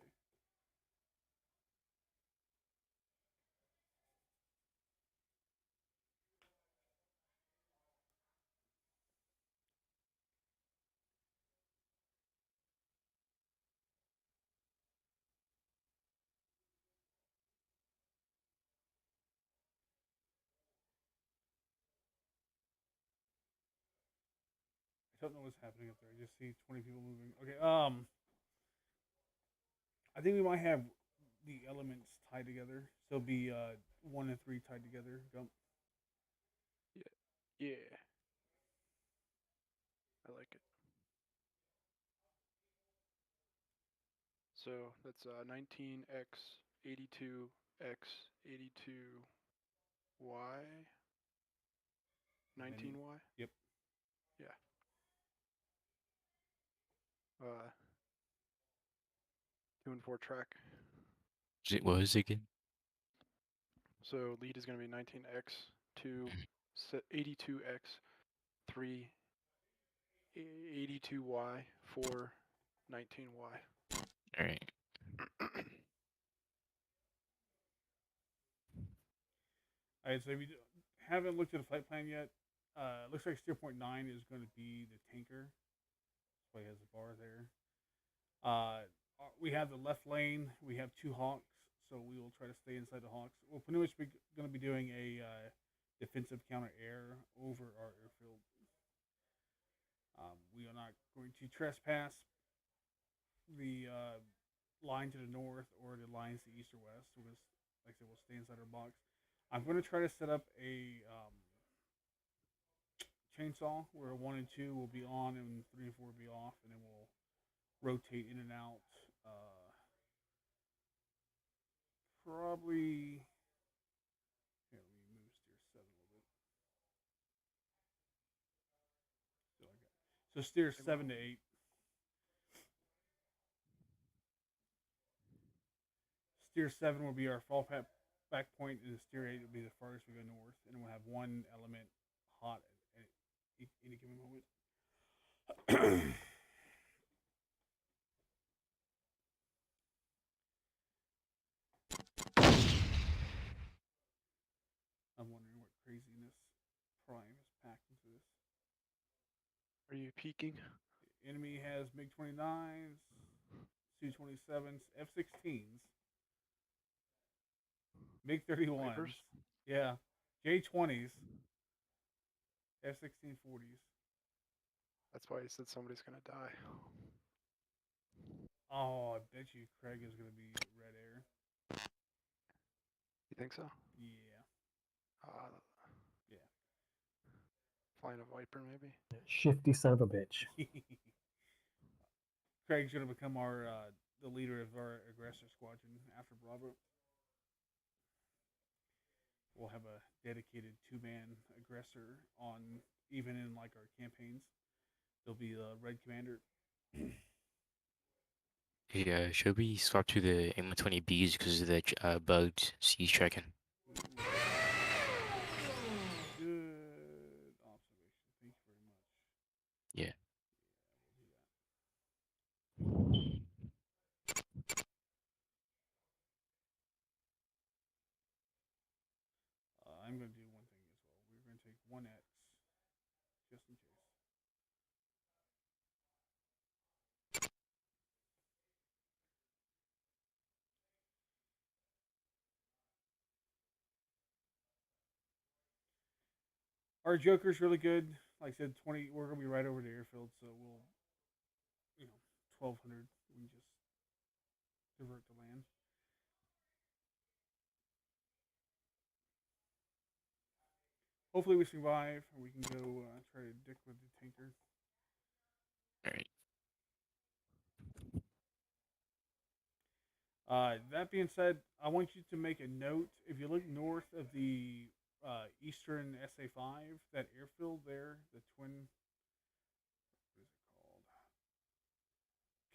Speaker 3: I don't know what's happening up there. I just see 20 people moving. Okay. I think we might have the elements tied together. So it'll be 1 and 3 tied together. Jump.
Speaker 8: Yeah. I like it. So that's 19x, 82x, 82y, 19y.
Speaker 3: Yep.
Speaker 8: Yeah. 2 and 4 track.
Speaker 13: What was it again?
Speaker 8: So lead is going to be 19x, 2, 82x, 3, 82y, 4, 19y.
Speaker 13: All right.
Speaker 3: All right, so if you haven't looked at the flight plan yet, looks like steer point 9 is going to be the tanker. That's why he has a bar there. We have the left lane. We have 2 Hawks, so we will try to stay inside the Hawks. We're pretty much going to be doing a defensive counter air over our airfield. We are not going to trespass the line to the north or the lines to east or west. So like I said, we'll stay inside our box. I'm going to try to set up a chainsaw where 1 and 2 will be on and 3 and 4 will be off, and then we'll rotate in and out. Probably. Here, let me move steer 7 a little bit. So steer 7 to 8. Steer 7 will be our fall back point, and steer 8 will be the farthest we go north, and we'll have 1 element hot at any given moment. I'm wondering what craziness Prime is packed into this.
Speaker 8: Are you peeking?
Speaker 3: The enemy has MiG-29s, Su-27s, F-16s, MiG-31s,
Speaker 8: Vipers?
Speaker 3: yeah, J-20s, F-1640s.
Speaker 8: That's why he said somebody's gonna die.
Speaker 3: Oh, I bet you Craig is going to be red air.
Speaker 8: You think so?
Speaker 3: Yeah. Yeah.
Speaker 8: Flying a Viper, maybe?
Speaker 10: Shifty son of a bitch.
Speaker 3: Craig's going to become our the leader of our aggressor squadron after Bravo. We'll have a dedicated 2-man aggressor on, even in like our campaigns. There'll be the red commander.
Speaker 13: Hey, should we swap to the M20Bs because of the bugged siege tracking?
Speaker 3: Good. I'm going to do one thing as well. We're going to take 1x just in case. Our Joker's really good. Like I said, 20. We're gonna be right over the airfield, so we'll, 1,200. We can just divert to land. Hopefully, we survive, and we can go try to dick with the tanker.
Speaker 13: All right.
Speaker 3: That being said, I want you to make a note. If you look north of the eastern SA5, that airfield there, the twin, what is it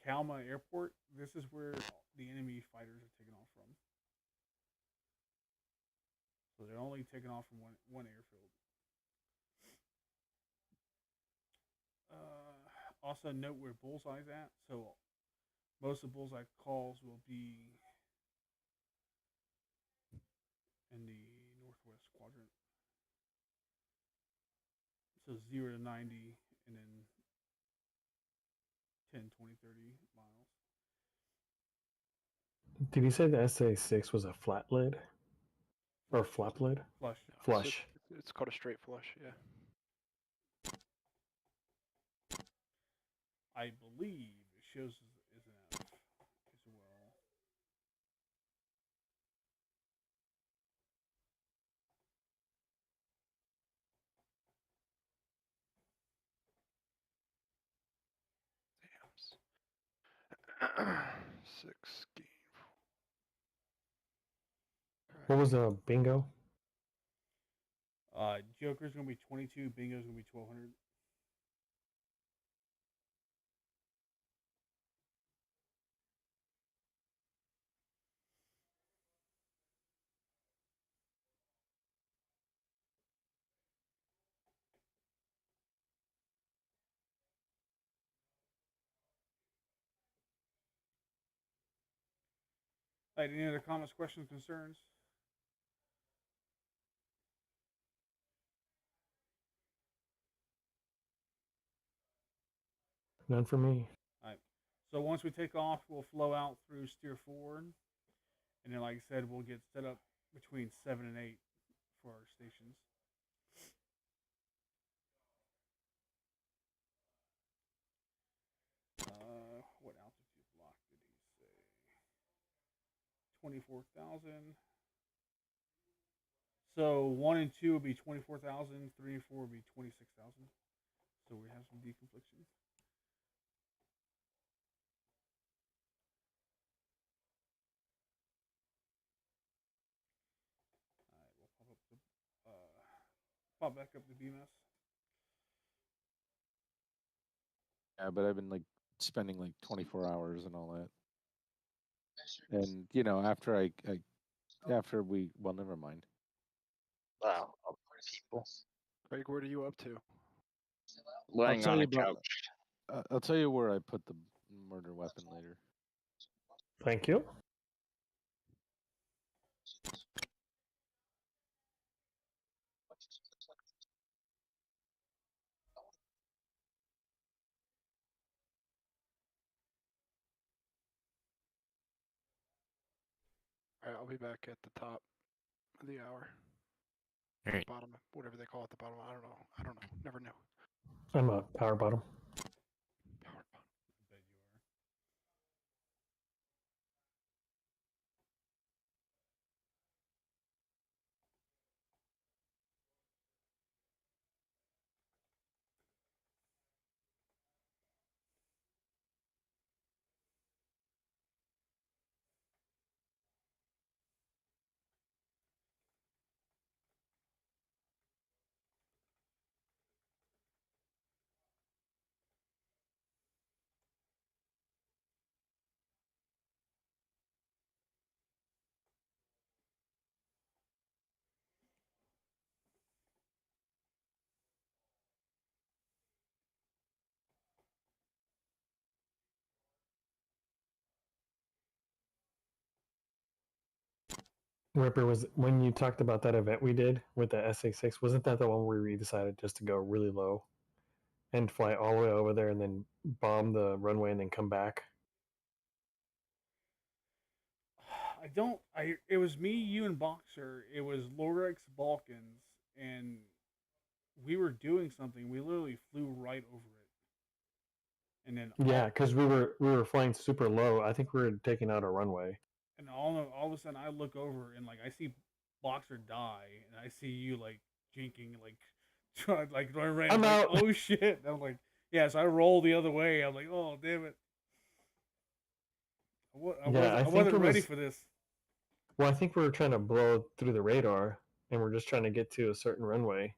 Speaker 3: called? Kalma Airport. This is where the enemy fighters are taking off from. So they're only taking off from one airfield. Also note where Bullseye's at. So most of Bullseye calls will be in the northwest quadrant. So 0 to 90 and then 10, 20, 30 miles.
Speaker 10: Did you say the SA6 was a flat lid? Or flap lid?
Speaker 3: Flush.
Speaker 10: Flush.
Speaker 8: It's called a straight flush, yeah.
Speaker 3: I believe it shows as an F as well.
Speaker 8: Damn. 6 game.
Speaker 10: What was the bingo?
Speaker 3: Joker's gonna be 22. Bingo's gonna be 1,200. Alright, any other comments, questions, concerns?
Speaker 10: None for me.
Speaker 3: Alright. So once we take off, we'll flow out through steer forward. And then, like I said, we'll get set up between 7 and 8 for our stations. What altitude block did he say? 24,000. So 1 and 2 will be 24,000. 3 and 4 will be 26,000. So we have some deconfliction. All right, we'll pop back up the BMS.
Speaker 7: Yeah, but I've been like spending like 24 hours and all that. And after we, well, never mind.
Speaker 14: Wow, people.
Speaker 8: Greg, what are you up to?
Speaker 14: Laying
Speaker 7: tell
Speaker 14: on
Speaker 7: you
Speaker 14: a
Speaker 7: about-
Speaker 14: couch.
Speaker 7: I'll tell you where I put the murder weapon later.
Speaker 10: Thank you.
Speaker 8: All right, I'll be back at the top of the hour.
Speaker 13: All right.
Speaker 8: Bottom, whatever they call it, the bottom. I don't know. Never knew.
Speaker 10: I'm a power bottom.
Speaker 8: Power bottom.
Speaker 3: I bet you are.
Speaker 10: Ripper, was when you talked about that event we did with the SA6, wasn't that the one where we decided just to go really low and fly all the way over there and then bomb the runway and then come back?
Speaker 3: I don't. It was me, you, and Boxer. It was Lorex Balkans, and we were doing something. We literally flew right over it, and then
Speaker 10: Yeah, because we were flying super low. I think we were taking out a runway.
Speaker 3: and all of a sudden I look over and like I see Boxer die, and I see you like jinking like like right.
Speaker 10: I'm
Speaker 3: like,
Speaker 10: out.
Speaker 3: oh shit! I'm like, yeah. So I roll the other way. I'm like, oh damn it! I wasn't ready for this.
Speaker 10: Well, I think we were trying to blow through the radar, and we're just trying to get to a certain runway.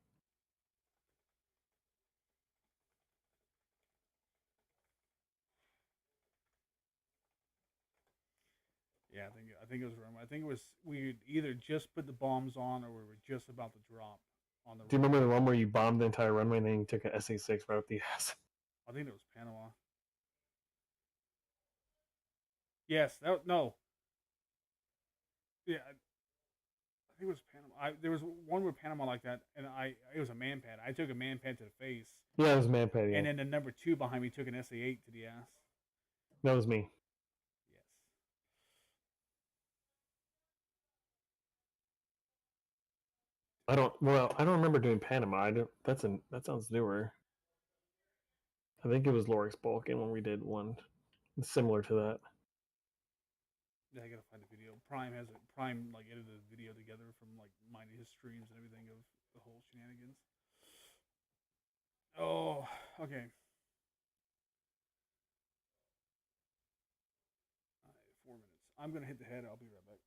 Speaker 3: Yeah, I think it was wrong. I think it was we either just put the bombs on or we were just about to drop on the.
Speaker 10: Do you remember the one where you bombed the entire runway and then you took an SA6 right up the ass?
Speaker 3: I think it was Panama. Yes, no. Yeah, I think it was Panama. There was one with Panama like that, and it was a man pad. I took a man pad to the face.
Speaker 10: Yeah, it was man pad. Yeah.
Speaker 3: And then the number 2 behind me took an SA8 to the ass.
Speaker 10: That was me.
Speaker 3: Yes.
Speaker 10: I don't remember doing Panama. That sounds newer. I think it was Lorix Balkan when we did one similar to that.
Speaker 3: Yeah, I gotta find the video. Prime like edited a video together from like mine, his streams and everything of the whole shenanigans. Oh, okay. All right, 4 minutes. I'm gonna hit the head. I'll be right back.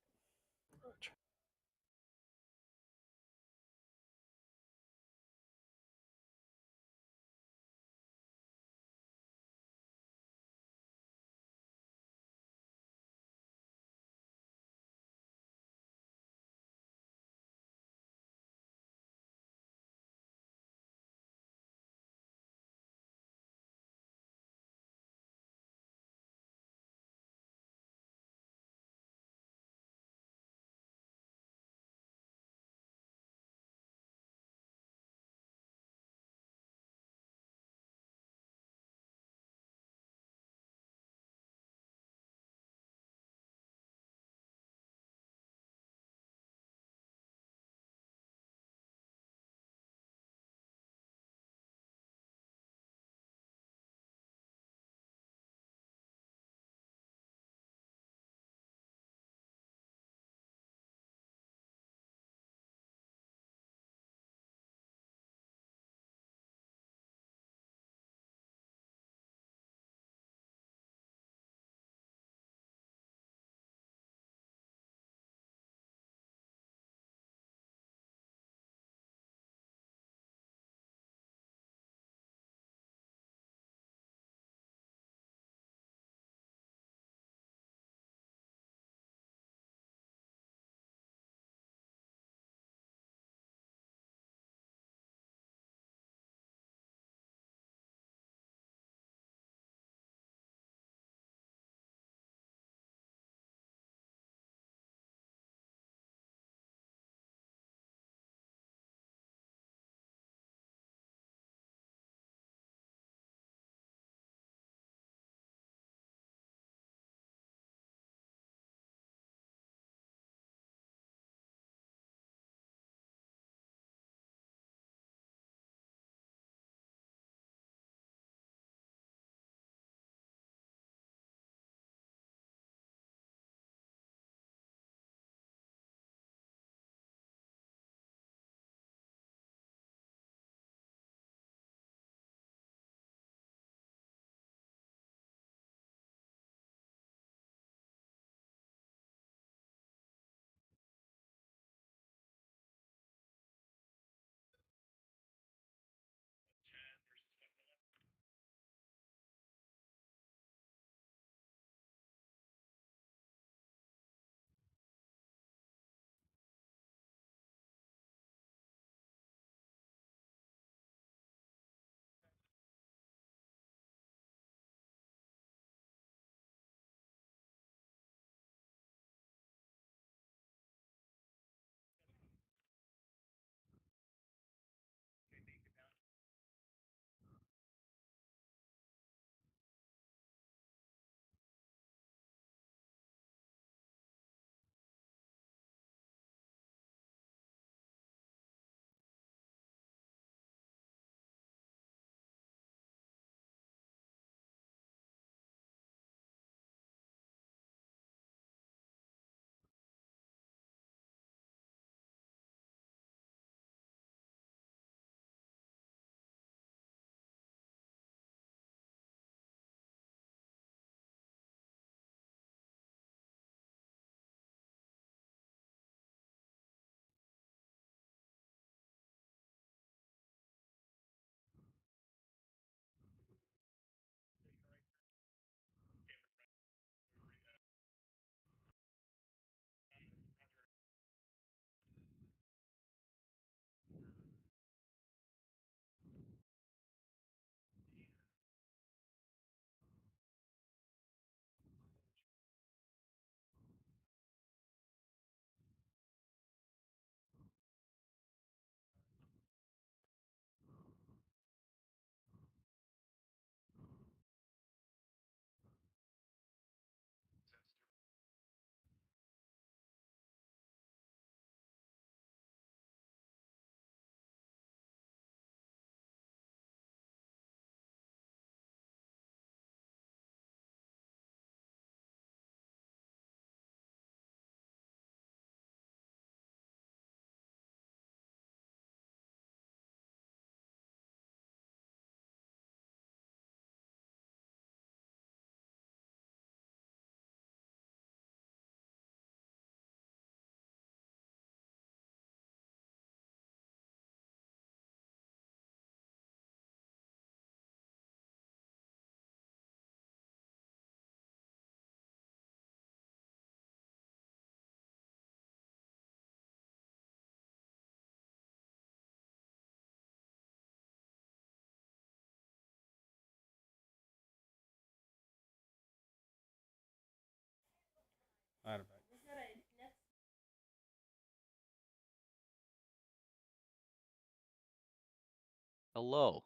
Speaker 2: Hello.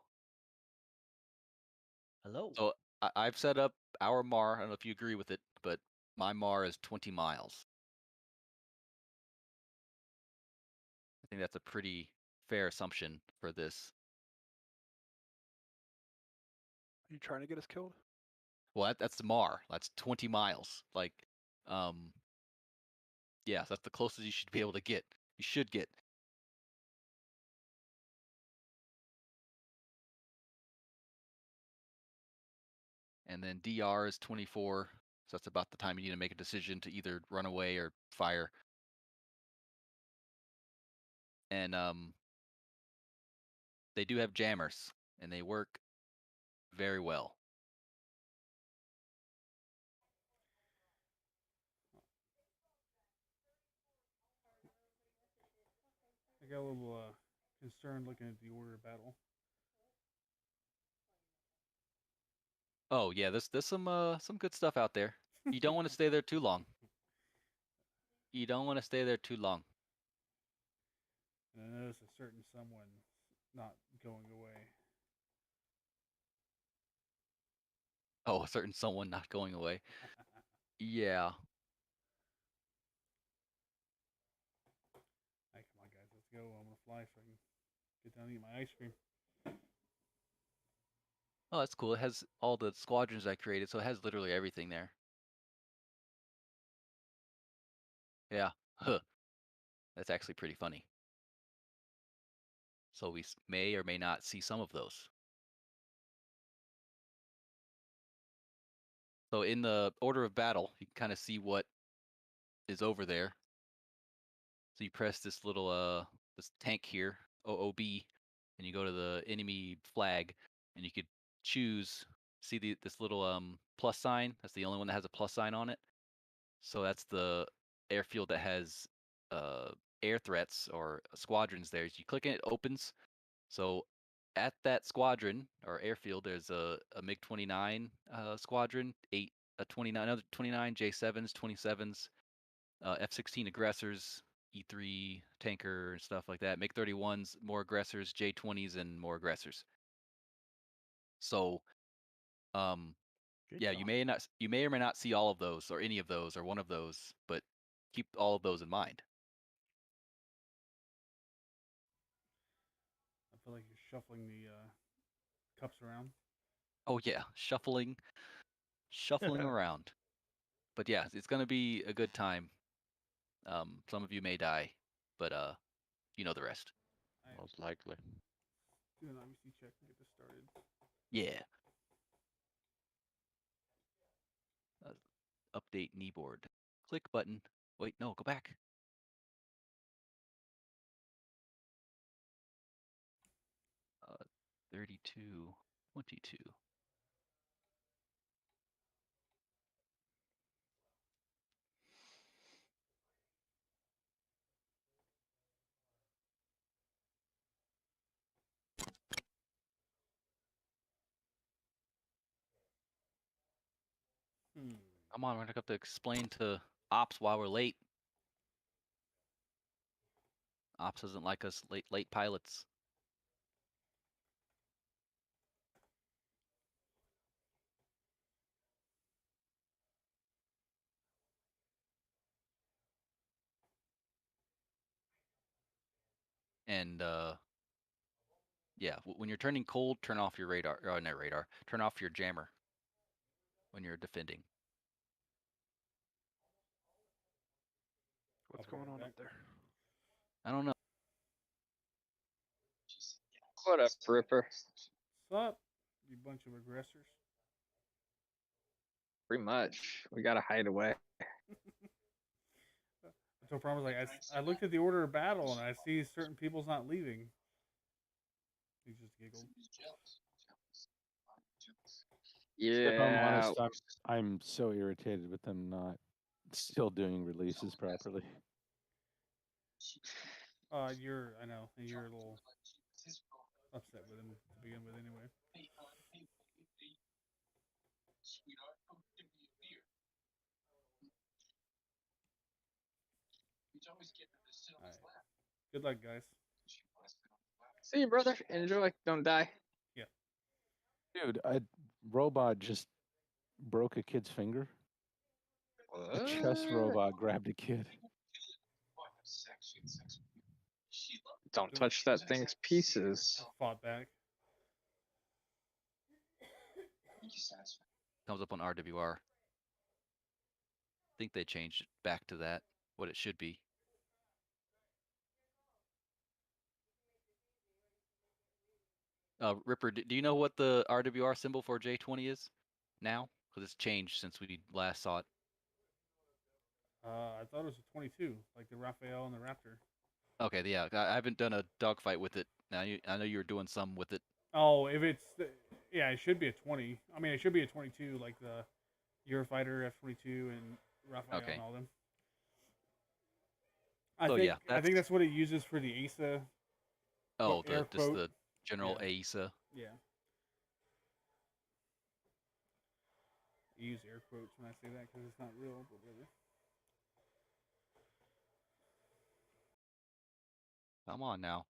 Speaker 11: Hello.
Speaker 2: So I've set up our MAR. I don't know if you agree with it, but my MAR is 20 miles. I think that's a pretty fair assumption for this.
Speaker 8: Are you trying to get us killed?
Speaker 2: Well, that's the MAR. That's 20 miles. Like, yeah, that's the closest you should be able to get. You should get. And then DR is 24. So that's about the time you need to make a decision to either run away or fire. And they do have jammers, and they work very well.
Speaker 3: I got a little concerned looking at the order of battle.
Speaker 2: Oh yeah, there's some good stuff out there. You don't want to stay there too long. You don't want to stay there too long.
Speaker 3: And I noticed a certain someone not going away.
Speaker 2: Oh, a certain someone not going away. Yeah.
Speaker 3: Hey, come on, guys, let's go. I'm gonna fly so I can get down and eat my ice cream.
Speaker 2: Oh, that's cool. It has all the squadrons I created, so it has literally everything there. Yeah. Huh. That's actually pretty funny. So we may or may not see some of those. So in the order of battle, you can kind of see what is over there. So you press this little this tank here, OOB, and you go to the enemy flag, and you could choose. See this little plus sign? That's the only one that has a plus sign on it. So that's the airfield that has air threats or squadrons there. You click it, it opens. So at that squadron or airfield, there's a MiG-29 squadron, a 29, another 29 J7s, 27s, F-16 aggressors, E-3 tanker and stuff like that. MiG-31s, more aggressors, J-20s, and more aggressors. So, yeah, you may or may not see all of those, or any of those, or one of those, but keep all of those in mind.
Speaker 3: I feel like you're shuffling the cups around.
Speaker 2: Oh yeah, shuffling around. But yeah, it's gonna be a good time. Some of you may die, but you know the rest.
Speaker 9: Most likely.
Speaker 3: Do an IBC check and get this started.
Speaker 2: Yeah. Update kneeboard. Click button. Wait, no, go back. Uh, 32, 22. Come on, we're gonna have to explain to Ops why we're late. Ops doesn't like us late pilots. And yeah, when you're turning cold, turn off your radar. Or not radar. Turn off your jammer when you're defending.
Speaker 8: What's going on up there?
Speaker 2: I don't know.
Speaker 14: What up, Ripper?
Speaker 3: What's up, you bunch of aggressors?
Speaker 14: Pretty much. We gotta hide away.
Speaker 3: So problem is, like, I looked at the order of battle and I see certain people's not leaving. He just giggled.
Speaker 7: If I'm
Speaker 14: Yeah.
Speaker 7: honest, I'm so irritated with them not still doing releases properly.
Speaker 3: I know, and you're a little upset with him to begin with, anyway. All right. Good luck, guys.
Speaker 14: See you, brother. Enjoy. Don't die.
Speaker 7: Dude, a robot just broke a kid's finger. A chess robot grabbed a kid.
Speaker 14: Don't touch that thing's pieces.
Speaker 3: Fought back.
Speaker 2: Comes up on RWR. I think they changed it back to that, what it should be. Ripper, do you know what the RWR symbol for J20 is now? Because it's changed since we last saw it.
Speaker 3: I thought it was a 22, like the Raphael and the Raptor.
Speaker 2: Okay, yeah, I haven't done a dogfight with it. I know you were doing some with it.
Speaker 3: Oh, if it's yeah, it should be a 20. I mean, it should be a 22, like the Eurofighter F-22 and Raphael and all them. I think that's what it uses for the ASA.
Speaker 2: Oh,
Speaker 3: air
Speaker 2: just
Speaker 3: quote.
Speaker 2: the general ASA.
Speaker 3: Yeah. I use air quotes when I say that because it's not real, but whatever.
Speaker 2: Come on now.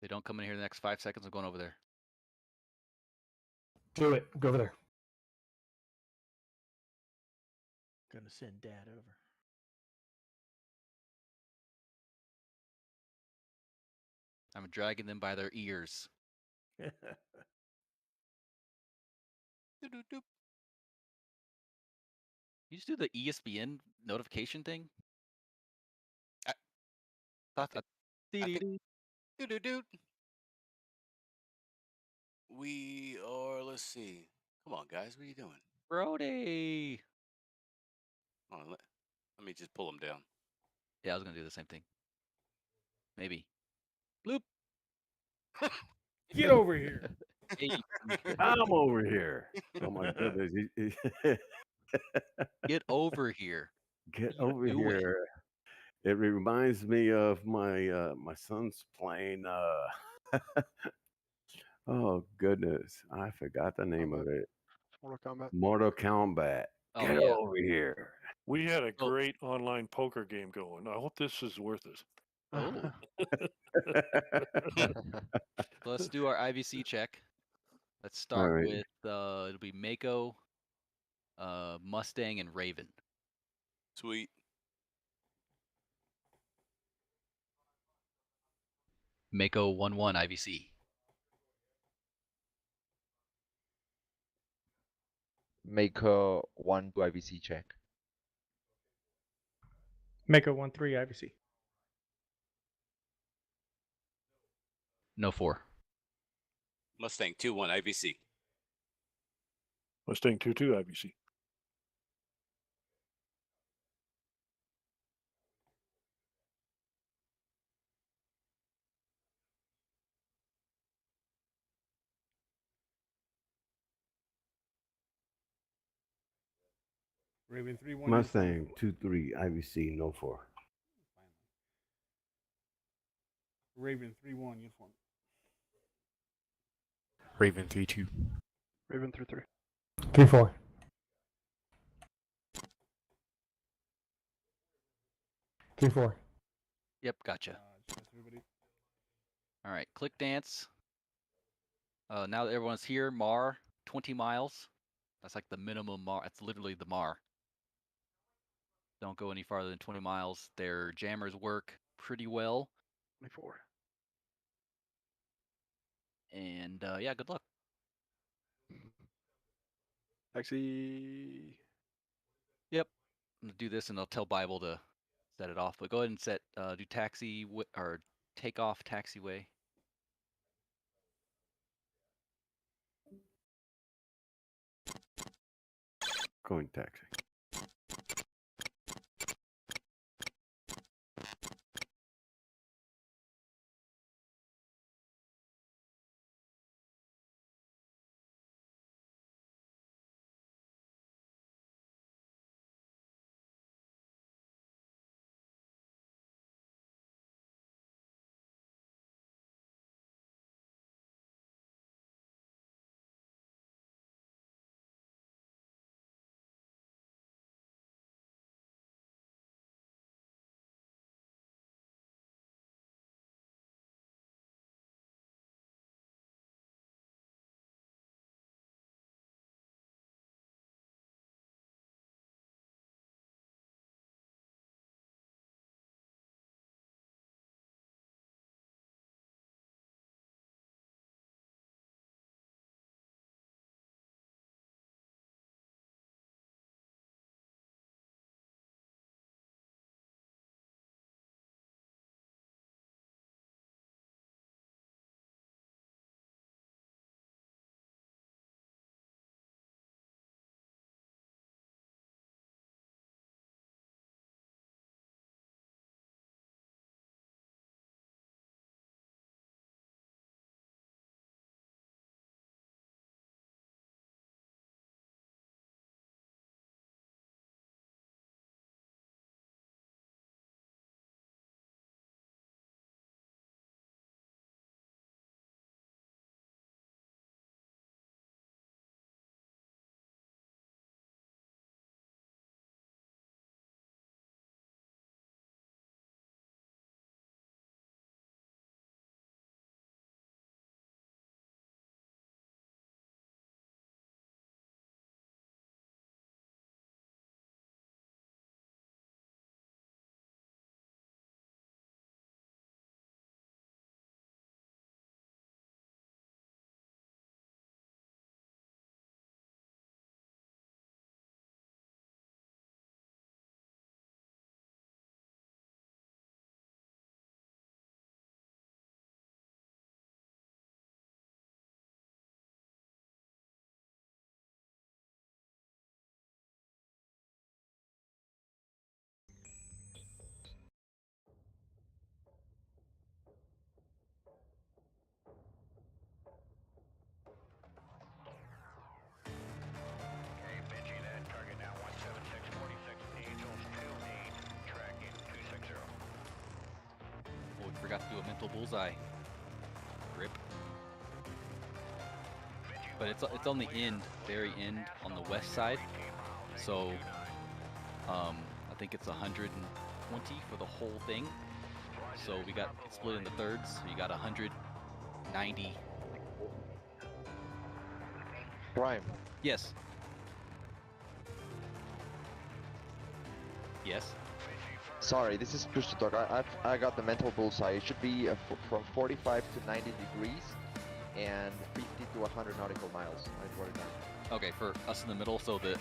Speaker 2: They don't come in here in the next 5 seconds. I'm going over there.
Speaker 10: Do it. Go over there.
Speaker 11: Gonna send Dad over.
Speaker 2: I'm dragging them by their ears. Doop. You just do the ESPN notification thing?
Speaker 12: We are, let's see. Come on, guys. What are you doing?
Speaker 2: Brody.
Speaker 12: Hold on, let me just pull them down.
Speaker 2: Yeah, I was going to do the same thing. Maybe. Bloop.
Speaker 3: Get over here.
Speaker 4: I'm over here. Oh my goodness.
Speaker 2: Get over here.
Speaker 4: Get over here. It reminds me of my my son's playing oh goodness. I forgot the name of it.
Speaker 8: Mortal Kombat.
Speaker 4: Mortal Kombat.
Speaker 2: Oh,
Speaker 4: Get
Speaker 2: yeah.
Speaker 4: over here.
Speaker 6: We had a great online poker game going. I hope this is worth it.
Speaker 2: Oh. Let's do our IVC check. Let's start
Speaker 4: right.
Speaker 2: with it'll be Mako, Mustang, and Raven.
Speaker 12: Sweet.
Speaker 2: Mako 1-1 IVC.
Speaker 9: Make a 1 to IVC check.
Speaker 11: Make a 1-3 IVC.
Speaker 2: No 4.
Speaker 12: Mustang 2-1 IVC.
Speaker 6: Mustang 2-2 IVC.
Speaker 3: Raven 3-1.
Speaker 4: Mustang 2-3 IVC no 4.
Speaker 3: Raven 3-1 uniform.
Speaker 13: Raven 3-2.
Speaker 8: Raven 3-3.
Speaker 10: 3-4. 3-4.
Speaker 2: Yep, gotcha. All right, click dance. Now that everyone's here, MAR, 20 miles. That's like the minimum MAR. That's literally the MAR. Don't go any farther than 20 miles. Their jammers work pretty well.
Speaker 8: 24.
Speaker 2: And yeah, good luck.
Speaker 8: Taxi.
Speaker 2: Yep. I'm gonna do this, and I'll tell Bible to set it off. But go ahead and set do taxi or take off taxiway.
Speaker 4: Going taxi.
Speaker 2: forgot to do a mental bullseye. Rip. But it's on the end, very end, on the west side. So, I think it's 120 for the whole thing. So we got split into thirds. So you got 190.
Speaker 9: Prime.
Speaker 2: Yes. Yes.
Speaker 9: Sorry, this is push to talk. I got the mental bullseye. It should be from 45 to 90 degrees and 50 to 100 nautical miles. I wrote it down.
Speaker 2: Okay, for us in the middle, so the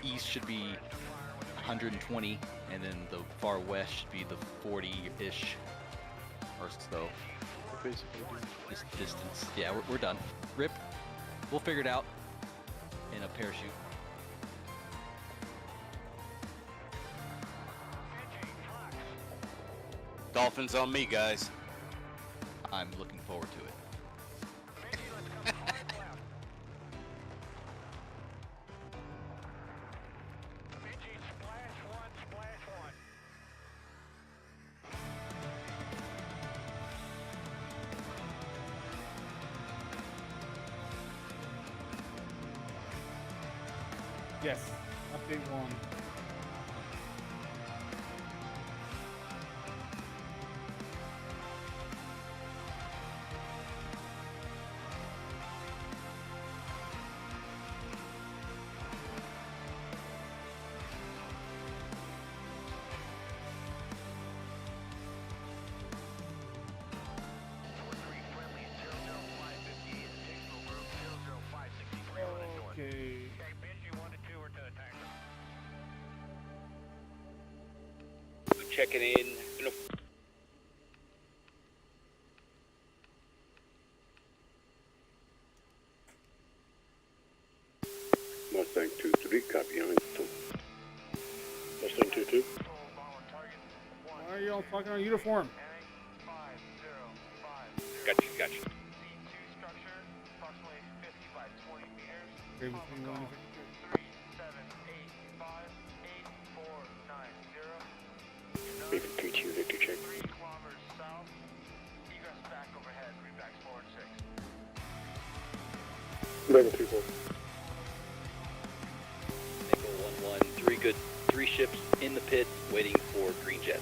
Speaker 2: east should be 120, and then the far west should be the 40-ish or so.
Speaker 8: Basically,
Speaker 2: This distance. Yeah, we're done. Rip. We'll figure it out in a parachute.
Speaker 12: Dolphins on me, guys.
Speaker 2: I'm looking forward to it.
Speaker 3: Yes. Update 1. Okay.
Speaker 12: Checking in.
Speaker 4: Mustang 2-3, copy on it.
Speaker 6: Mustang 2-2.
Speaker 3: Why are y'all talking on uniform?
Speaker 12: Gotcha.
Speaker 3: Okay, between 1 and 52.
Speaker 4: Raven 3-2, Victor check.
Speaker 6: Raven 3-4.
Speaker 15: Echo 1-1, 3 ships in the pit waiting for green jet.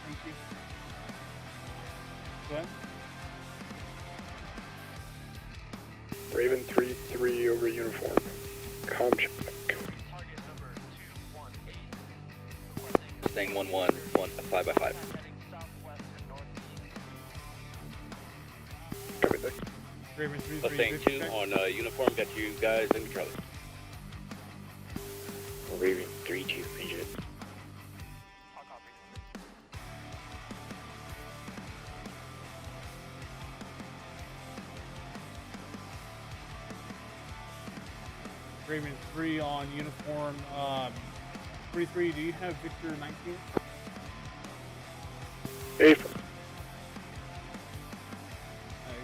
Speaker 3: Thank you. Glenn?
Speaker 6: Raven 3-3 over uniform. Com check.
Speaker 15: Mustang 1-1, 5x5.
Speaker 6: Copy that.
Speaker 3: Raven 3-3.
Speaker 15: Mustang 2 on uniform, got you guys in Charlie.
Speaker 4: Raven 3-2, Agent.
Speaker 3: Raven 3 on uniform. 3-3, do you have Victor 19?
Speaker 6: April.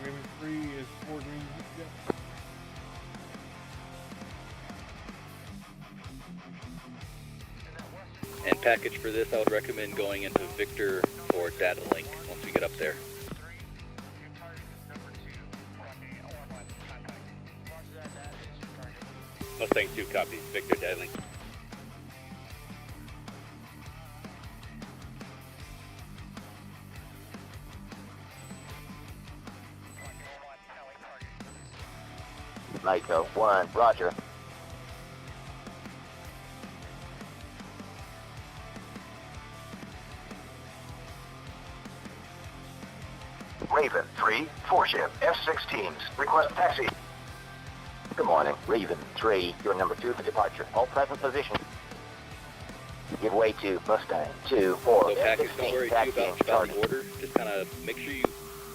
Speaker 3: Raven 3 is 4 green. Yep.
Speaker 15: And package for this, I would recommend going into Victor for data link once we get up there. Mustang 2 copies, Victor data link.
Speaker 16: Micro 1, roger. Raven 3, 4 ship, F-16s, request taxi. Good morning, Raven 3, you're number 2 for departure. All present position. Give way to Mustang 2, 4,
Speaker 15: So package, don't worry
Speaker 16: F-16,
Speaker 15: too
Speaker 16: taxiing,
Speaker 15: about the
Speaker 16: target.
Speaker 15: order. Just kind of make sure you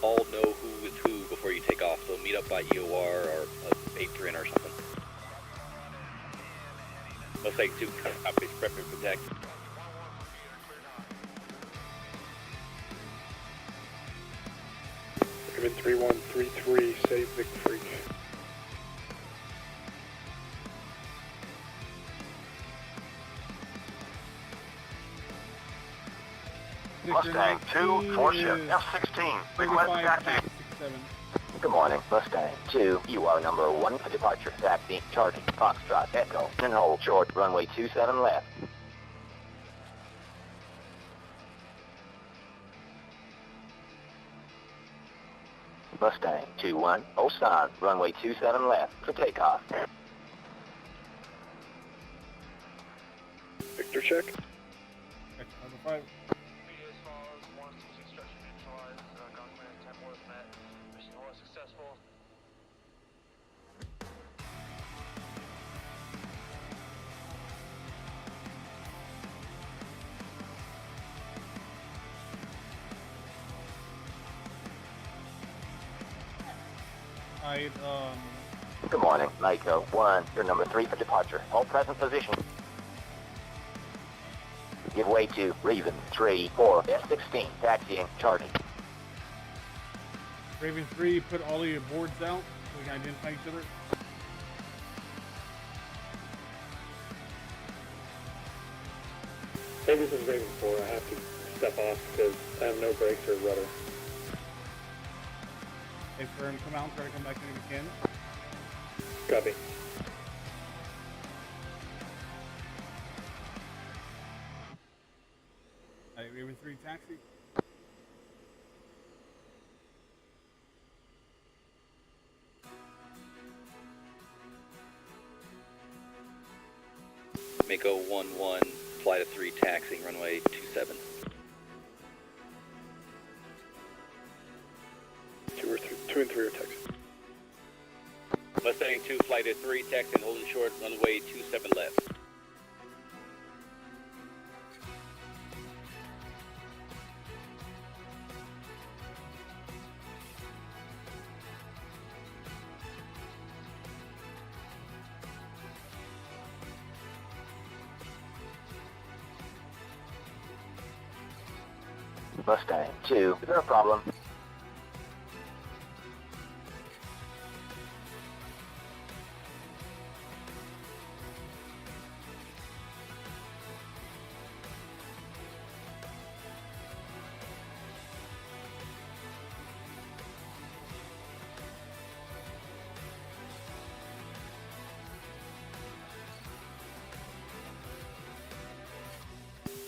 Speaker 15: all know who is who before you take off. So meet up by EOR or apron or something. Mustang 2 copies, prepping for taxi.
Speaker 6: Raven 3-1, 3-3, save Vic Freak.
Speaker 16: Mustang 2, 4 ship, F-16. Request taxi.
Speaker 3: 67.
Speaker 16: Good morning, Mustang 2. You are number 1 for departure. Taxi, charging, Foxtrot, Echo, and hold short, runway 27 left. Mustang 2-1, Osan, runway 27 left for takeoff.
Speaker 8: Victor check.
Speaker 3: Number 5.
Speaker 16: Good morning, Mako 1. You're number 3 for departure. All present position. Give way to Raven 3, 4, F-16. Taxiing, charging.
Speaker 3: Raven 3, put all of your boards out so we can identify each other.
Speaker 17: Hey, this is Raven 4. I have to step off because I have no brakes or rudder.
Speaker 3: Hey, firm, come out and try to come back in if you can.
Speaker 17: Copy.
Speaker 3: Alright, Raven 3, taxi.
Speaker 15: Mako 1-1, flight of 3, taxiing runway 27.
Speaker 17: 2 and 3 are taxi.
Speaker 15: Mustang 2, flight of 3, taxiing holding short, runway 27 left.
Speaker 16: Mustang 2, is there a problem?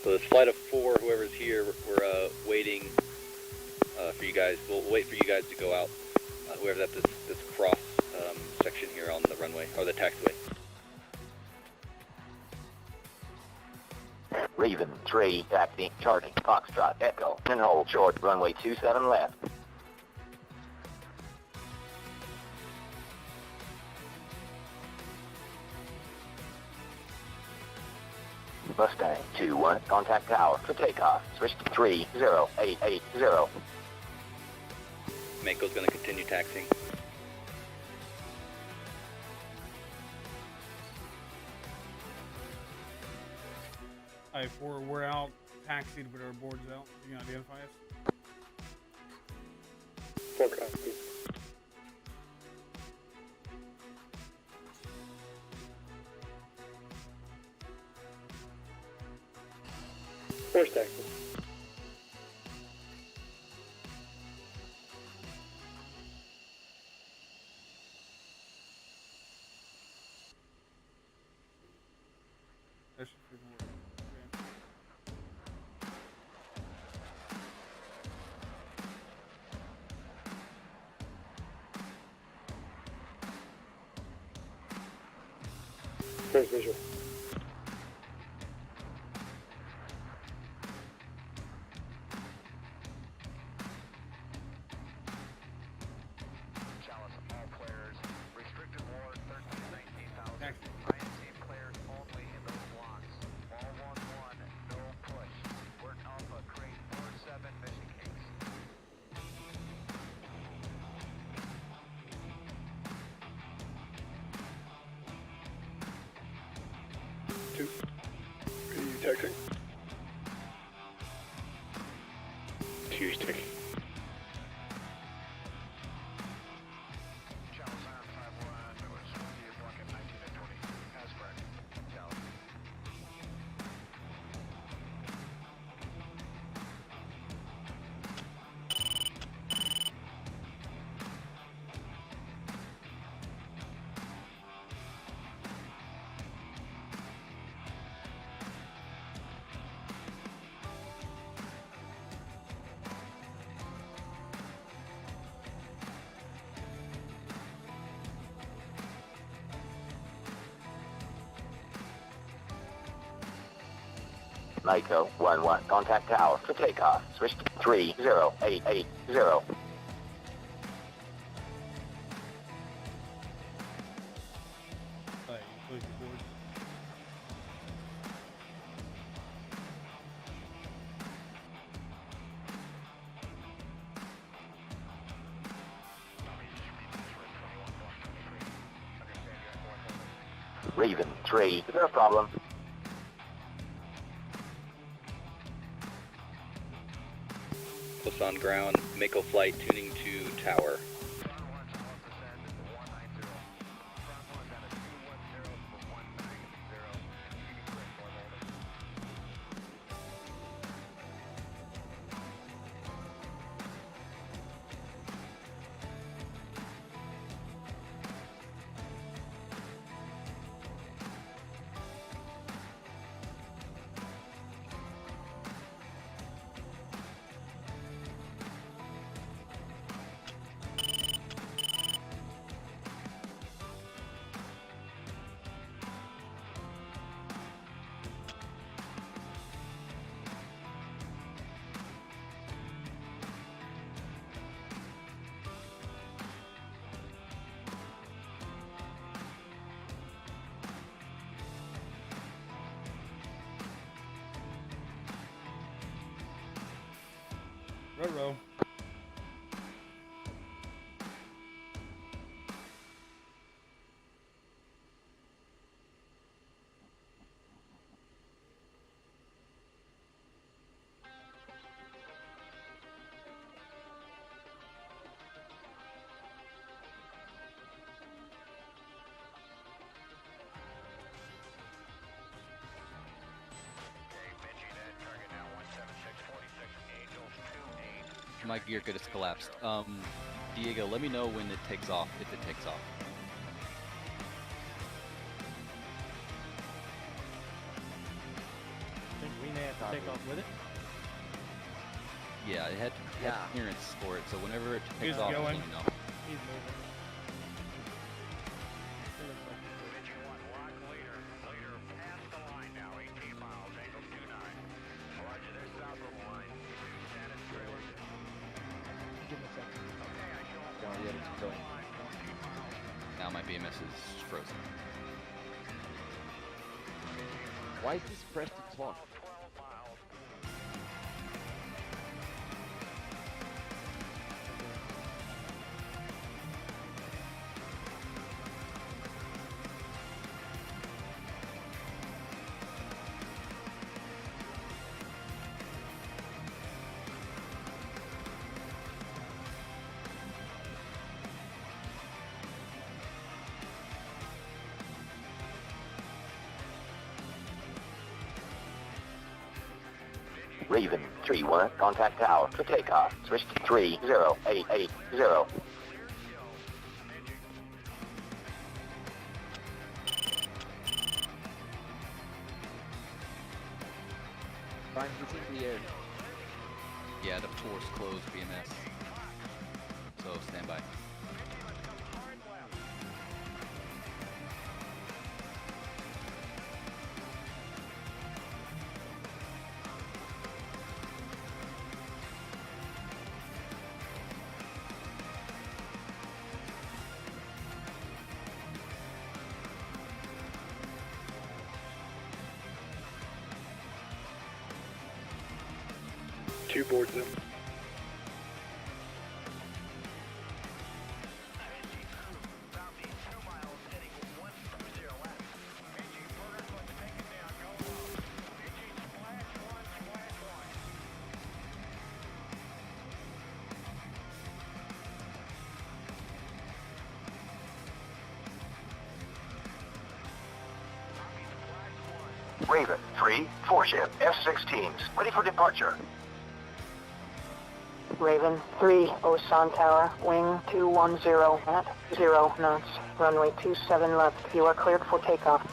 Speaker 15: So this flight of 4, whoever's here, we're waiting for you guys. We'll wait for you guys to go out. Whoever's at this cross section here on the runway, or the taxiway.
Speaker 16: Raven 3, taxi, charging, Foxtrot, Echo, and hold short, runway 27 left. Mustang 2-1, contact tower for takeoff. Switch to 30880.
Speaker 15: Mako's going to continue taxiing.
Speaker 3: Alright, 4, we're out, taxied, but our board's out. You can identify us?
Speaker 17: 4 copy. Force taxi.
Speaker 3: That should freaking work. Okay.
Speaker 17: Force visual. Taxing. 2's taking.
Speaker 16: Mako 1-1. Contact tower for takeoff. Switch to 30880. Raven 3. Is there a problem?
Speaker 15: Close on ground, Mako flight tuning to tower.
Speaker 3: Ruh-roh.
Speaker 2: My gear just collapsed. Diego, let me know when it takes off, if it takes off.
Speaker 11: think we may have to take off with it.
Speaker 2: Yeah, it had clearance for it, so whenever it takes
Speaker 3: He's
Speaker 2: off,
Speaker 3: going.
Speaker 2: let me know.
Speaker 11: He's moving.
Speaker 2: Now my BMS is frozen.
Speaker 9: Why is this pressed to clock?
Speaker 16: Raven 3-1. Contact tower for takeoff. Switch to 30880.
Speaker 9: Prime, he's in the air.
Speaker 2: Yeah, the force closed BMS. So stand by.
Speaker 17: Two boards them.
Speaker 16: Raven 3, 4-ship F-16s. Ready for departure.
Speaker 18: Raven 3, Osan Tower, wing 210 at 0 knots, runway 27 left. You are cleared for takeoff.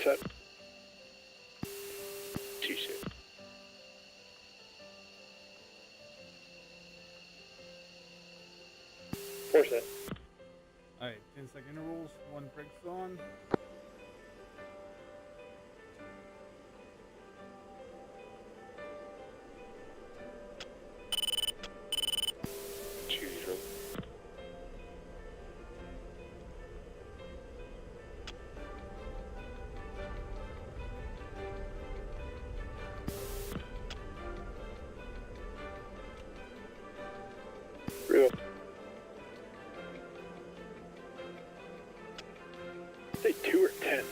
Speaker 8: set.
Speaker 15: 2 set.
Speaker 8: Four set.
Speaker 3: Alright, 10-second intervals, one breaks on.
Speaker 8: Real. Say 2 or 10.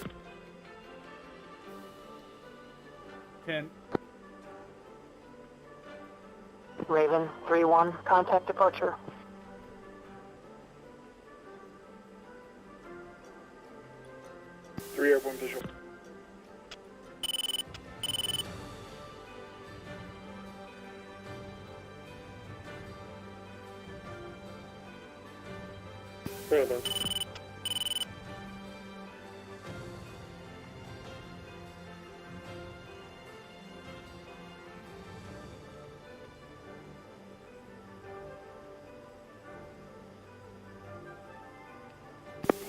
Speaker 3: 10.
Speaker 18: Raven 3-1, contact departure.
Speaker 8: Three airborne visual. Four airborne.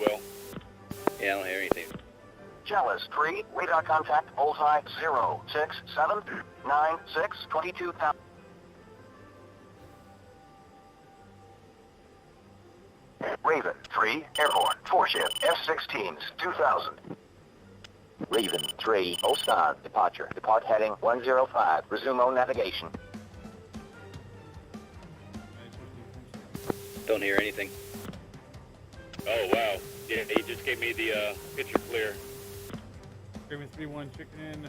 Speaker 15: Well, yeah, I don't hear anything.
Speaker 16: Chalice 3, radar contact, bullseye 06796, 22,000. Raven 3, airborne, 4-ship, F-16s, 2000. Raven 3, Ostan, departure. Depart heading 105, resume on navigation.
Speaker 15: Don't hear anything. Oh, wow. Yeah, he just gave me the picture clear.
Speaker 3: Raven 3-1, chicken in.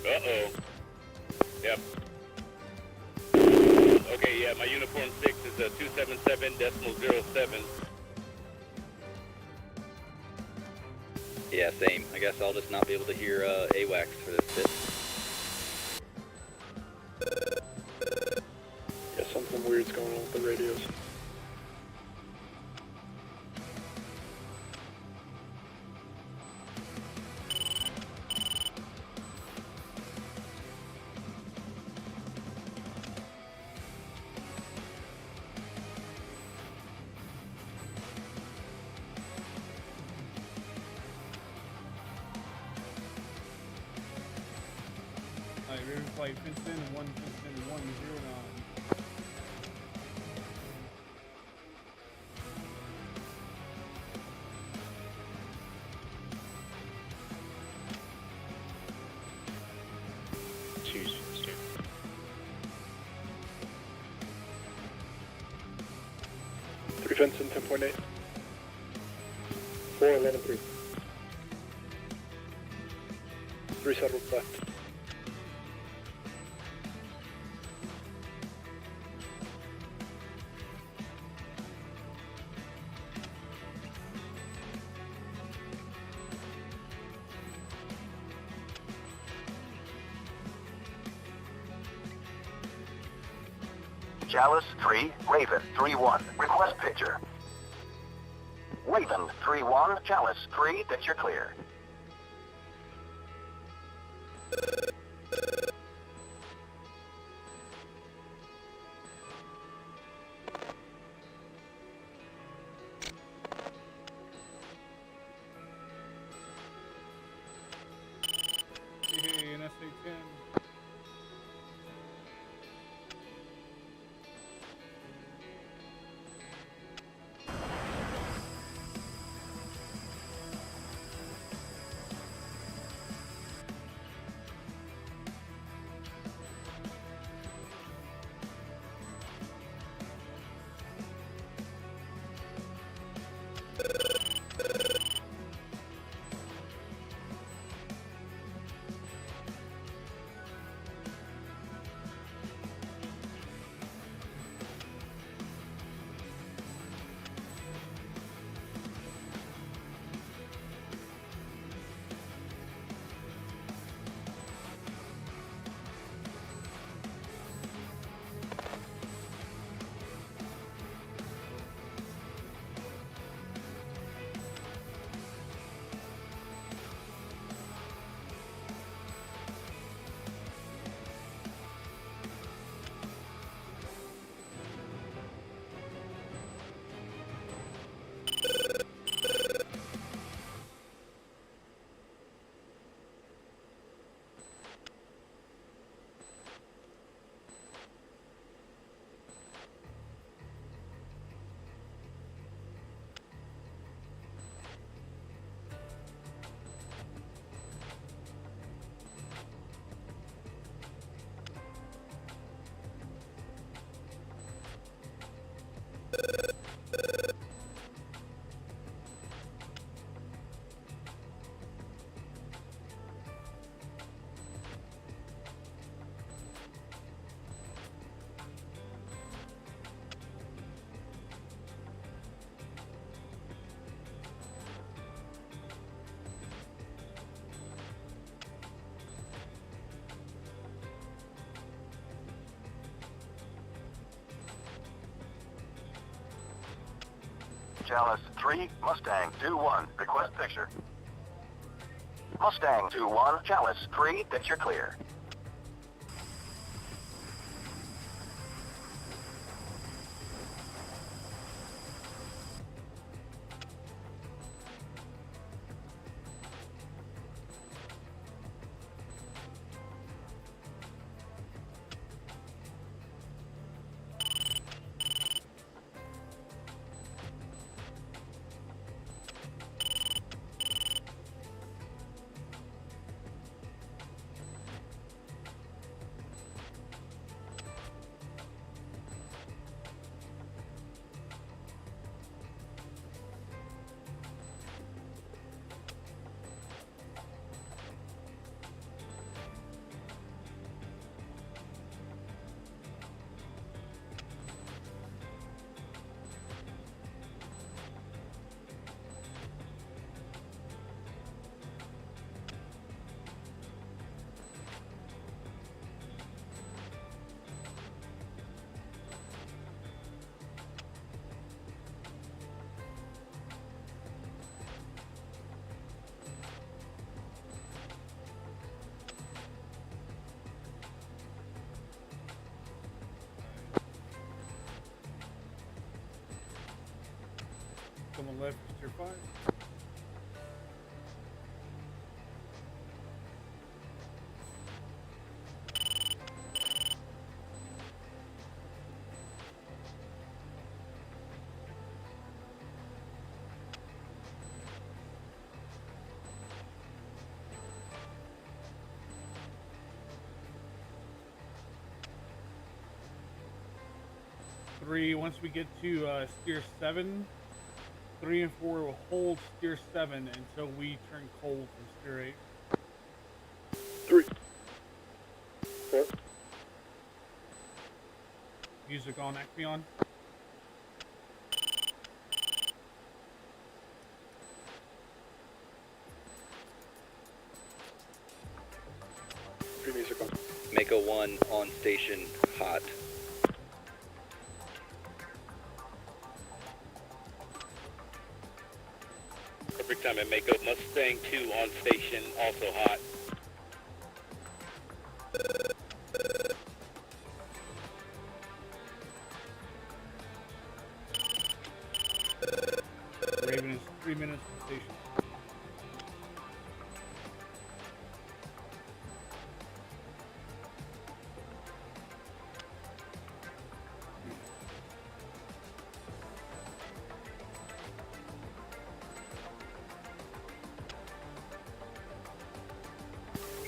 Speaker 15: Uh-oh. Yep. Okay, yeah, my uniform 6 is a 277.07. Yeah, same. I guess I'll just not be able to hear AWACS for this bit.
Speaker 8: Yeah, something weird's going on with the radios.
Speaker 3: Alright, Raven flight, Princeton, 109.
Speaker 15: Choose.
Speaker 8: Three Vincent, 10.8. 4, 11, 3. 3 settled left.
Speaker 16: Chalice 3, Raven 3-1, request picture. Raven 3-1, Chalice 3, picture clear.
Speaker 3: Hey, an SA-10.
Speaker 16: Chalice 3, Mustang 2-1, request picture. Mustang 2-1, Chalice 3, picture clear.
Speaker 3: Someone left, Tier 5. Three, once we get to steer 7, 3 and 4 will hold steer 7 until we turn cold from steer 8.
Speaker 17: 3, 4.
Speaker 3: Music on, Acmeon.
Speaker 17: Music on.
Speaker 15: Mako 1 on station, hot.
Speaker 12: Perfect time at Mako. Mustang 2 on station, also hot.
Speaker 3: Raven is 3 minutes from station.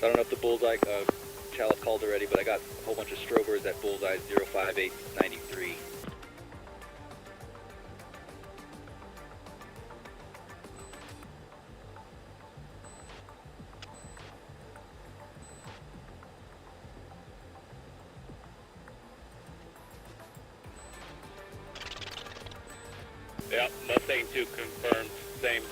Speaker 15: I don't know if the bullseye Chalice called already, but I got a whole bunch of strobers at bullseye 05893.
Speaker 12: Yep, Mustang 2 confirmed. Same.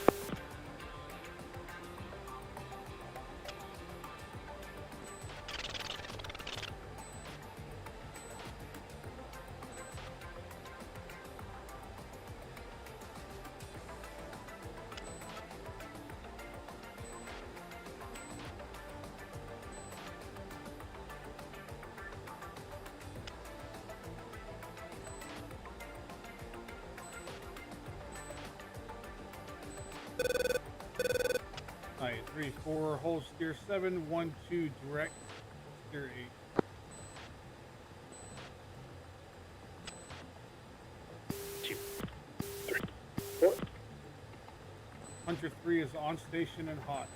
Speaker 3: Alright, 3, 4, hold steer 7, 1, 2, direct steer 8.
Speaker 17: 2, 3, 4.
Speaker 3: Hunter 3 is on station and hot.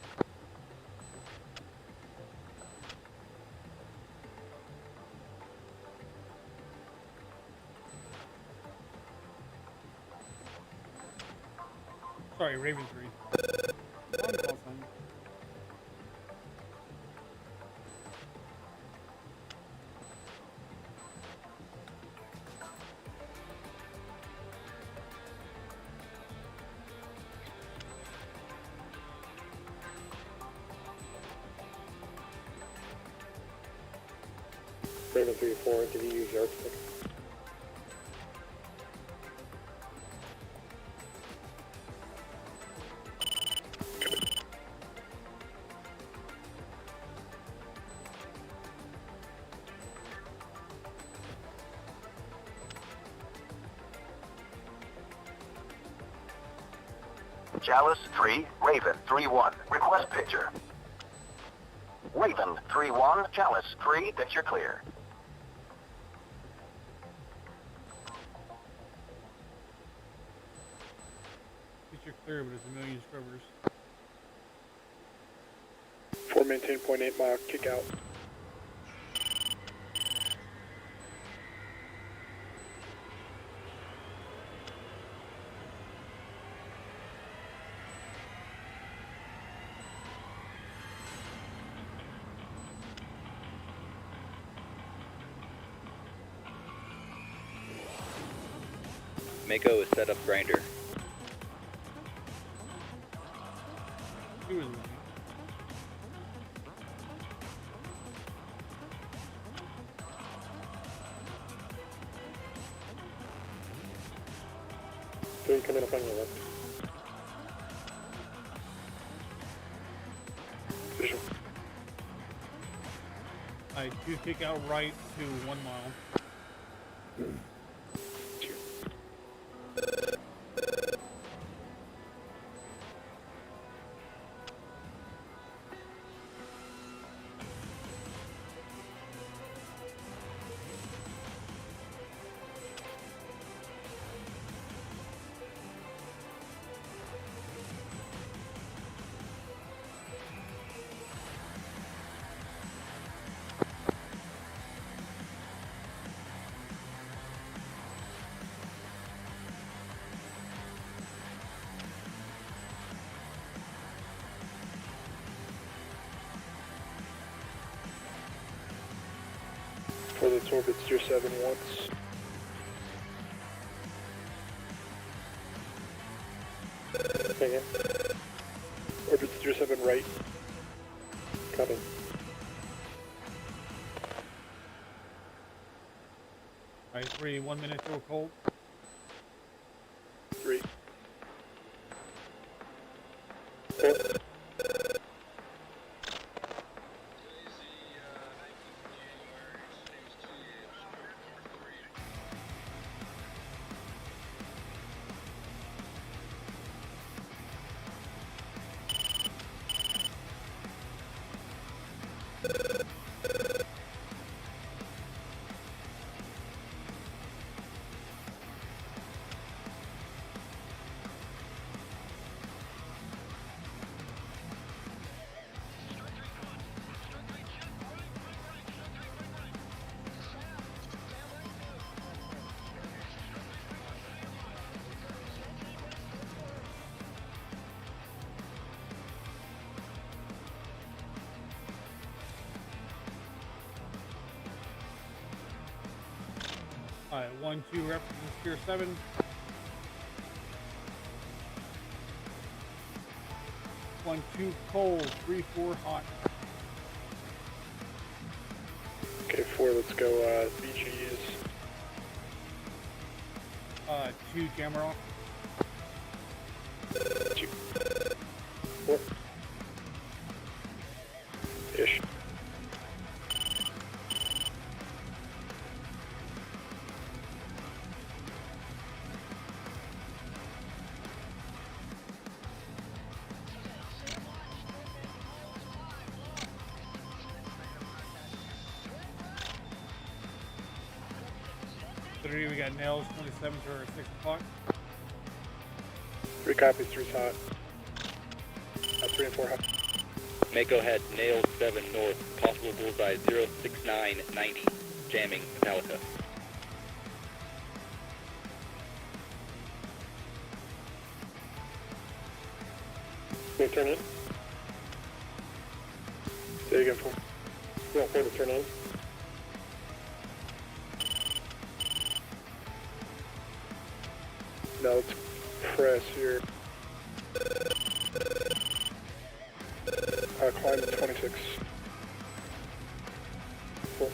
Speaker 3: Sorry, Raven 3. On call sign.
Speaker 17: Raven 3 4, did you use yardstick?
Speaker 16: Chalice 3, Raven 3-1. Request picture. Raven 3-1, Chalice 3, picture clear.
Speaker 3: Picture clear, but there's a million scrubbers.
Speaker 8: 4 maintain 0.8 mile, kick out.
Speaker 15: Mako is set up grinder.
Speaker 3: He was with me.
Speaker 17: So you come in up on your left.
Speaker 8: Vision.
Speaker 3: I do kick out right to 1 mile.
Speaker 8: For the orbit steer 7 once.
Speaker 17: Again.
Speaker 8: Orbit steer 7 right.
Speaker 17: Copy.
Speaker 3: Alright, 3, 1 minute to a cold.
Speaker 8: 3.
Speaker 17: 4.
Speaker 3: Alright, 1, 2, reference steer 7. One, 2, cold. 3, 4, hot.
Speaker 8: Okay, 4, let's go, BGs.
Speaker 3: 2, jammer off.
Speaker 8: 2. 4. Ish.
Speaker 3: We got nails 27 to our 6 o'clock.
Speaker 8: 3 copies, 3's hot. 3 and 4 hot.
Speaker 15: Mako head, nails 7 north, possible bullseye 06990, jamming Metallica.
Speaker 17: Can you turn in?
Speaker 8: Say again, 4.
Speaker 17: You want 4 to turn in?
Speaker 8: Now let's press here. Climb to 26. 4.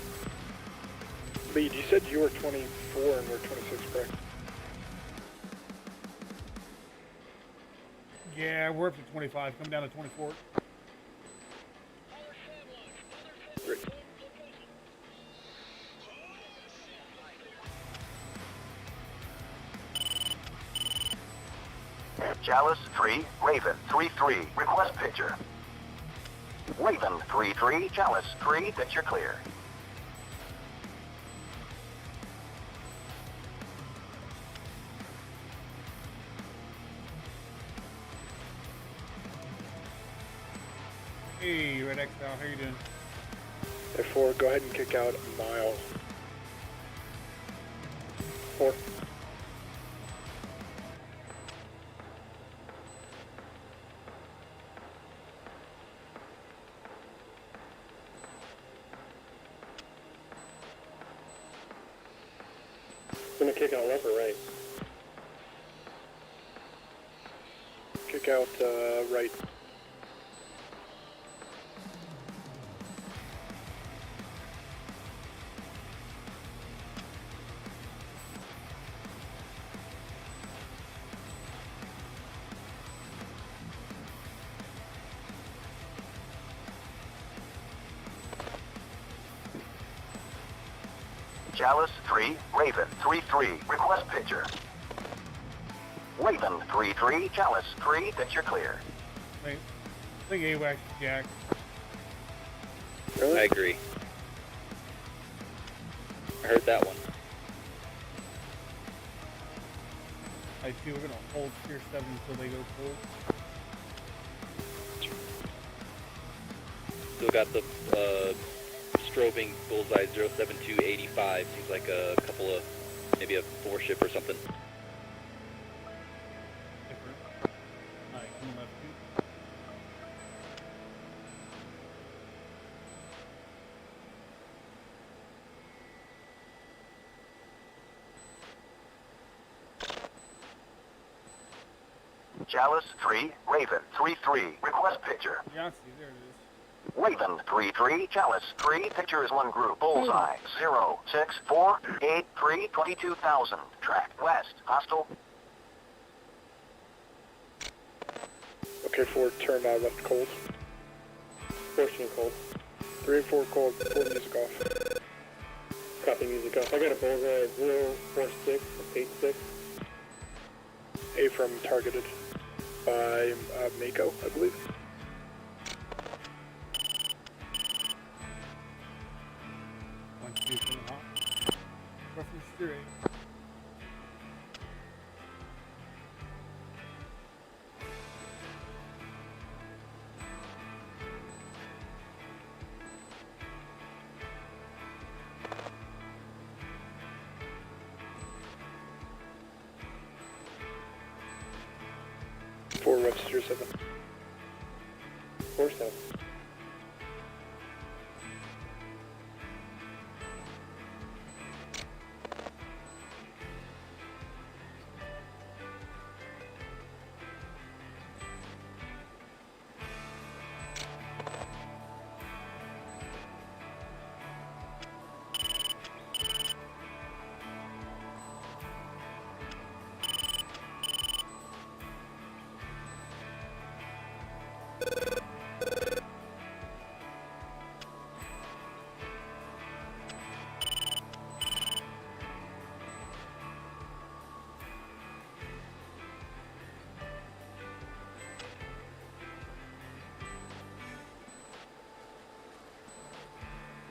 Speaker 8: Lead, you said you were 24 and we're 26, correct?
Speaker 3: Yeah, we're up to 25. Come down to 24.
Speaker 8: Great.
Speaker 16: Chalice 3, Raven 3-3, request picture. Raven 3-3, Chalice 3, picture clear.
Speaker 3: Hey, Red X Val, how you doing?
Speaker 17: Therefore, go ahead and kick out a mile. 4. Gonna kick out left or right? Kick out right.
Speaker 16: Chalice 3, Raven 3-3, request picture. Raven 3-3, Chalice 3, picture clear.
Speaker 3: I think AWACS is Jack.
Speaker 15: I agree. I heard that one.
Speaker 3: I see we're gonna hold Tier 7 until they go cold.
Speaker 15: Still got the strobing bullseye 07285. Seems like a couple of, maybe a 4 ship or something.
Speaker 3: Different. Alright, come left two.
Speaker 16: Chalice 3, Raven 3-3, request picture.
Speaker 3: Yahtzee, there it is.
Speaker 16: Raven 3-3, Chalice 3, picture is one group. Bullseye 06483 22,000. Track west, hostile.
Speaker 17: Okay, 4, turn left cold. 14 cold. 3 and 4 cold, 4 music off. Copy music off. I got a bullseye 04686. A from targeted by Mako, I believe.
Speaker 3: Reference theory.
Speaker 17: Four reps, Tier 7. 4 7.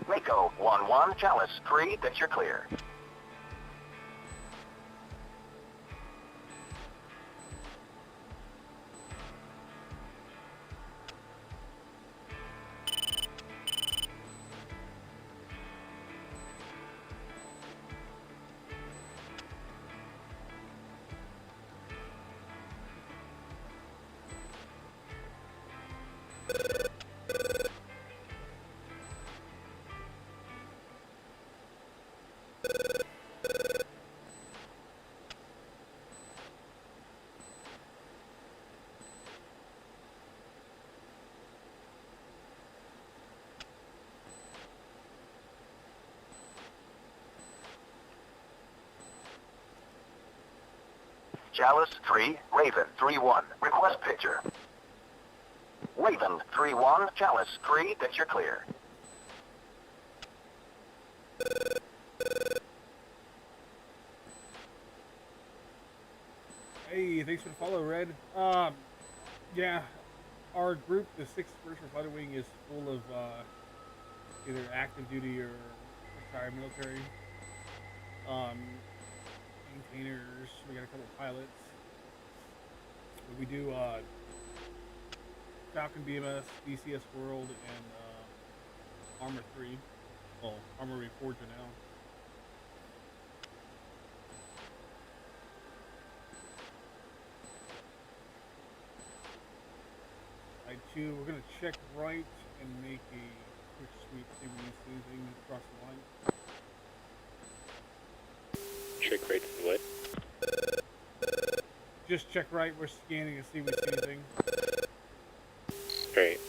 Speaker 16: Mako 1-1, Chalice 3, picture clear. Chalice 3, Raven 3-1, request picture. Raven 3-1, Chalice 3, picture clear.
Speaker 3: Hey, thanks for the follow, Red. Yeah, our group, the 6th First Fighter Wing, is full of either active duty or retired military. Maintainers. We got a couple pilots. We do Falcon BMS, DCS World, and Armor 3. Well, Armor Reforger now. We're going to check right and make a quick sweep, see if we see anything across the line.
Speaker 12: Check right to what?
Speaker 3: Just check right, we're scanning and see if we see anything.
Speaker 12: Great.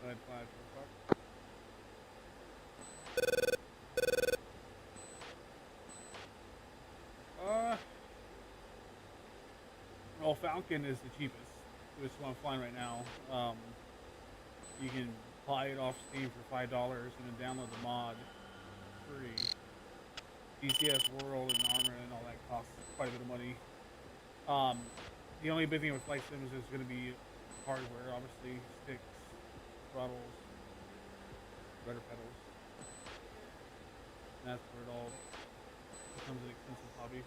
Speaker 3: Go ahead, 5 o'clock. Well, Falcon is the cheapest. It's what I'm flying right now. You can buy it off Steam for $5 and then download the mod free. DCS World and Armor and all that costs quite a bit of money. The only big thing with Flight Sims is going to be hardware, obviously, sticks, throttles, rudder pedals. And that's where it all becomes an expensive hobby.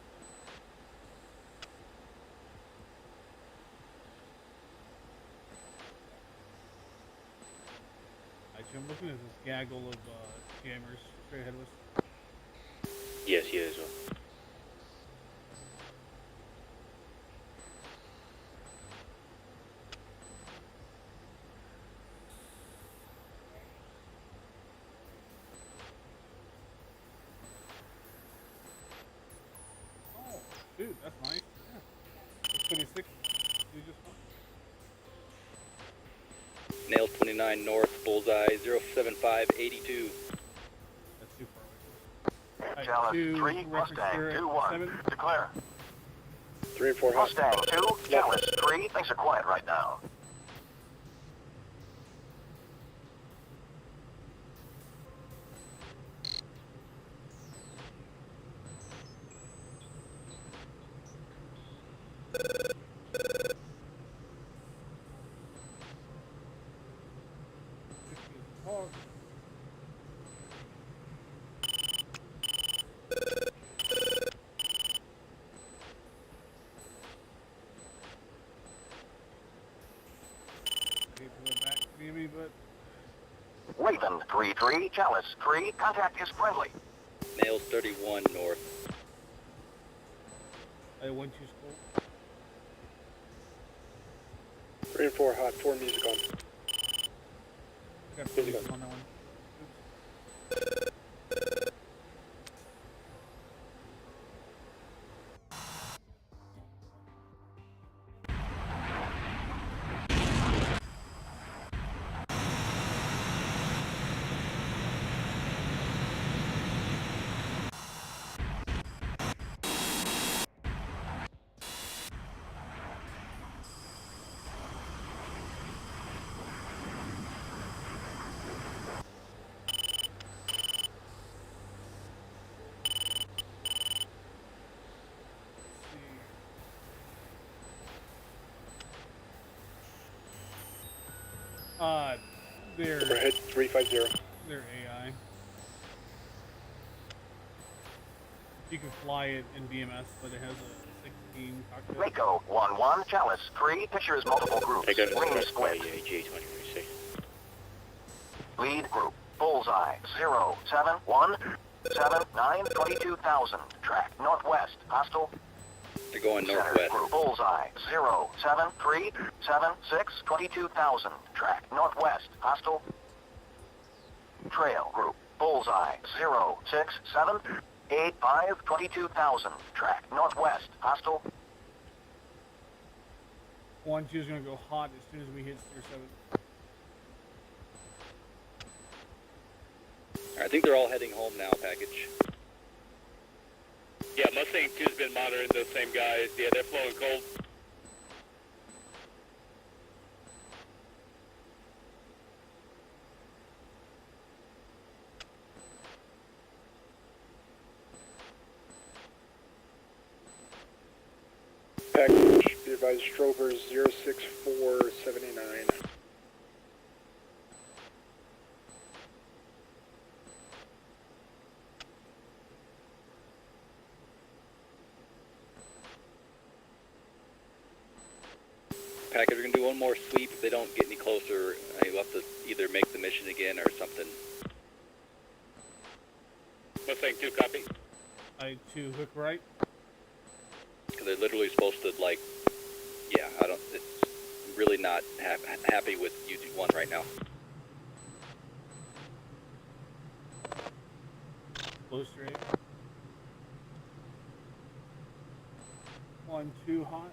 Speaker 3: I'm looking at this gaggle of jammers straight ahead of us.
Speaker 12: Yes, he is well.
Speaker 3: Oh, dude, that's nice. Yeah. That's 26. Do just fine.
Speaker 15: Nails 29 north, bullseye 07582.
Speaker 3: That's too far away.
Speaker 16: Challenge
Speaker 3: 2,
Speaker 16: 3, Mustang 2-1, declare.
Speaker 17: 3 and 4 hot.
Speaker 16: Mustang 2, Challenge 3, things are quiet right now. Raven 3-3, Chalice 3, contact is friendly.
Speaker 15: Nails 31 north.
Speaker 3: I want you school.
Speaker 17: 3 and 4 hot, 4 music on.
Speaker 3: Got music on that one. They're
Speaker 17: overhead 350.
Speaker 3: They're AI. You can fly it in BMS, but it has a 16 cockpit.
Speaker 16: Mako 1-1, Chalice 3, pictures multiple groups.
Speaker 12: I got
Speaker 16: Wing
Speaker 12: by
Speaker 16: split.
Speaker 12: J2036.
Speaker 16: Lead group, Bullseye 0717922,000. Track northwest, hostile.
Speaker 15: They're going
Speaker 16: Center
Speaker 15: northwest.
Speaker 16: group, Bullseye 0737622,000. Track northwest, hostile. Trail group, Bullseye 0678522,000. Track northwest, hostile.
Speaker 3: 1-2 is going to go hot as soon as we hit Steer 7.
Speaker 15: I think they're all heading home now, package.
Speaker 12: Yeah, Mustang 2's been monitoring those same guys. Yeah, they're flowing cold.
Speaker 17: Package, be advised, Strobers 06479.
Speaker 15: Package, we're gonna do one more sweep. If they don't get any closer, you'll have to either make the mission again or something.
Speaker 12: Mustang 2, copy.
Speaker 3: I-2, hook right.
Speaker 15: Because they're literally supposed to, like, yeah, it's really not happy with UT1 right now.
Speaker 3: Close straight. 1-2 hot.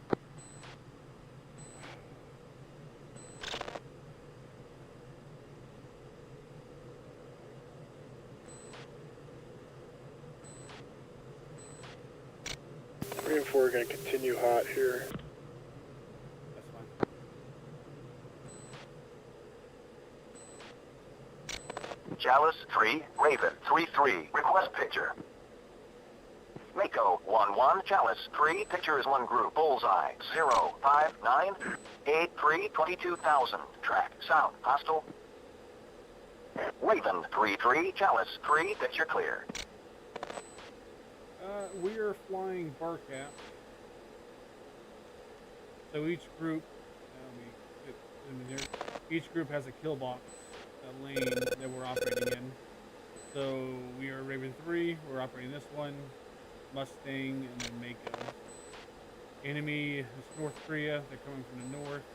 Speaker 17: Three and 4 are going to continue hot here.
Speaker 3: That's fine.
Speaker 16: Chalice 3, Raven 3-3, request picture. Mako 1-1, Chalice 3, picture is one group, bullseye 05983 22,000, track south, hostile. Raven 3-3, Chalice 3, picture clear.
Speaker 3: We are flying Barcap. So each group, each group has a kill box, a lane that we're operating in. So we are Raven 3, we're operating this one, Mustang, and then Mako. Enemy is North Korea, they're coming from the north.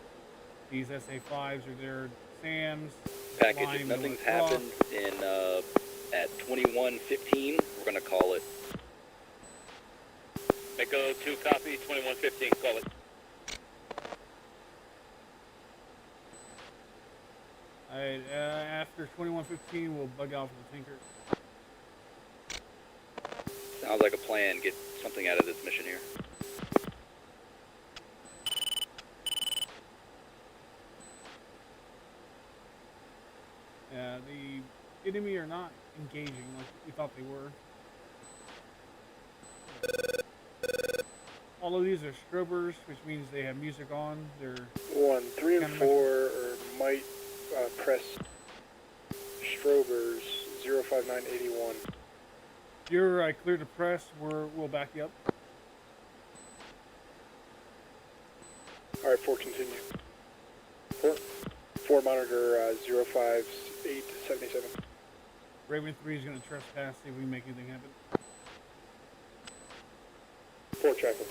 Speaker 3: These SA-5s are their SAMs.
Speaker 15: Package, if nothing's happened in at 21:15, we're gonna call it.
Speaker 12: Mako 2, copy. 21:15, call it.
Speaker 3: Alright, after 21:15, we'll bug out for the tanker.
Speaker 15: Sounds like a plan. Get something out of this mission here.
Speaker 3: The enemy are not engaging like we thought they were. All of these are strobers, which means they have music on. They're
Speaker 17: 3 and 4 might press Strobers 05981.
Speaker 3: If you're clear to press, we'll back you up.
Speaker 17: Alright, 4 continue. 4 monitor 05877.
Speaker 3: Raven 3 is going to trespass, see if we can make anything happen.
Speaker 17: 4 tracking.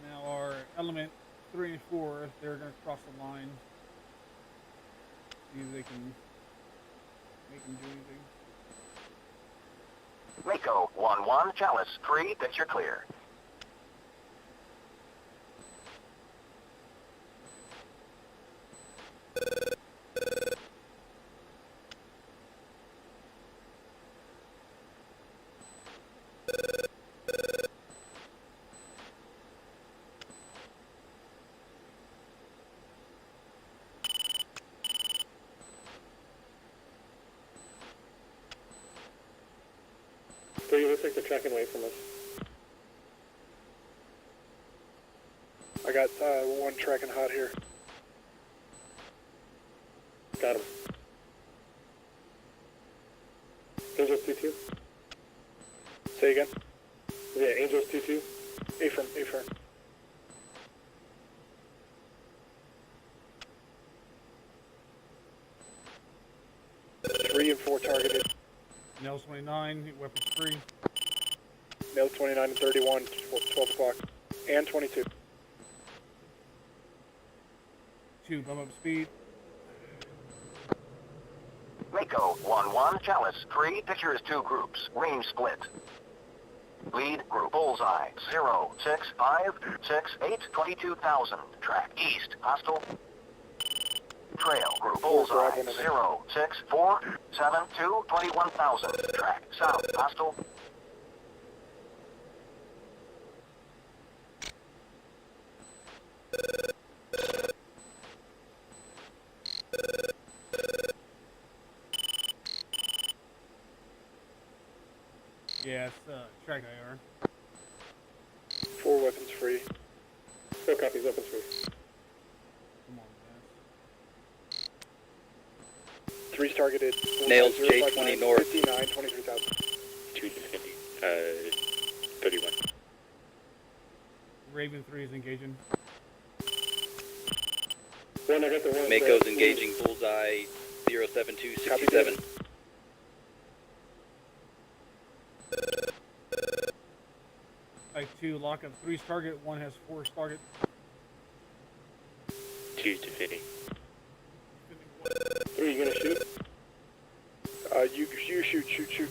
Speaker 3: Now our element 3 and 4, they're going to cross the line. See if they can make them do anything.
Speaker 16: Mako 1-1, Chalice 3, picture clear.
Speaker 17: So you looks like they're tracking away from us. I got 1 tracking hot here. Got him. Angels 2-2. Say again. Yeah, Angels 2-2. A-firm, A-firm. Three and 4 targeted.
Speaker 3: Nels 29, weapons free.
Speaker 17: Nails 29 and 31, 12 o'clock. And 22.
Speaker 3: 2, bump up speed.
Speaker 16: Mako 1-1, Chalice 3, picture is 2 groups, range split. Lead group bullseye 06568 22,000, track east, hostile. Trail group bullseye 06472 21,000, track south, hostile.
Speaker 3: Yeah, it's track IR.
Speaker 17: 4 weapons free. 4 copies, weapons free.
Speaker 3: Come on, guys.
Speaker 17: 3's targeted.
Speaker 15: Nails,
Speaker 17: 059,
Speaker 15: J20 north.
Speaker 17: 59, 23,000.
Speaker 12: 250. 31.
Speaker 3: Raven 3 is engaging.
Speaker 17: 1, I got the one.
Speaker 15: Mako's engaging bullseye 07267.
Speaker 3: Type 2, lock up 3's target, 1 has 4's target.
Speaker 12: 2 to 50.
Speaker 17: 3, you gonna shoot? You shoot.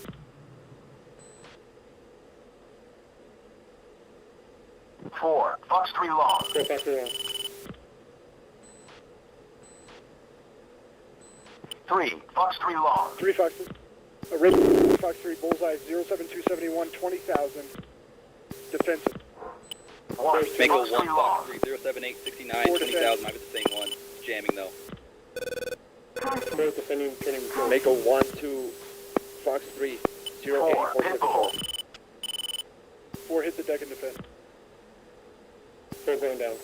Speaker 16: 4, Fox 3 long.
Speaker 17: 4 Fox 3 long.
Speaker 16: 3, Fox 3 long.
Speaker 17: 3 Foxes. Raven Fox 3, bullseye 07271, 20,000. Defensive.
Speaker 16: 1,
Speaker 15: Mako
Speaker 16: Fox
Speaker 15: 1
Speaker 16: 3
Speaker 15: Fox
Speaker 16: long.
Speaker 15: 3 07869
Speaker 17: 4
Speaker 15: 20,000. Might be the same one. Jamming though.
Speaker 17: 4 defending, turning control.
Speaker 9: Mako 1 2 Fox 3
Speaker 16: 4, Pitbull.
Speaker 17: 4 hit the deck and defend. 4 going down.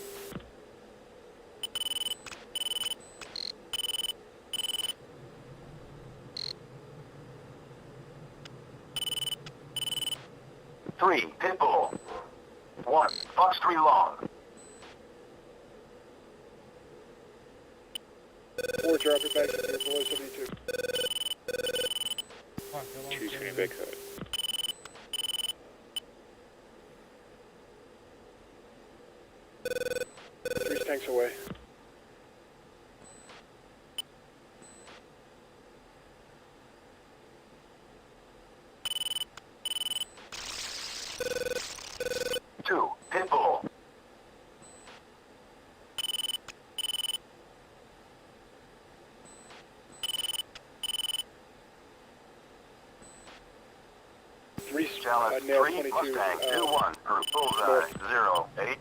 Speaker 16: Three, Pitbull. 1, Fox 3 long.
Speaker 17: 4 drop it back to below 72.
Speaker 3: Fuck,
Speaker 12: 2 turning back out.
Speaker 17: Three tanks away.
Speaker 16: Two, Pitbull.
Speaker 17: Three
Speaker 16: Challenge
Speaker 17: nail
Speaker 16: 3,
Speaker 17: 22.
Speaker 16: Mustang 2-1, group bullseye 080,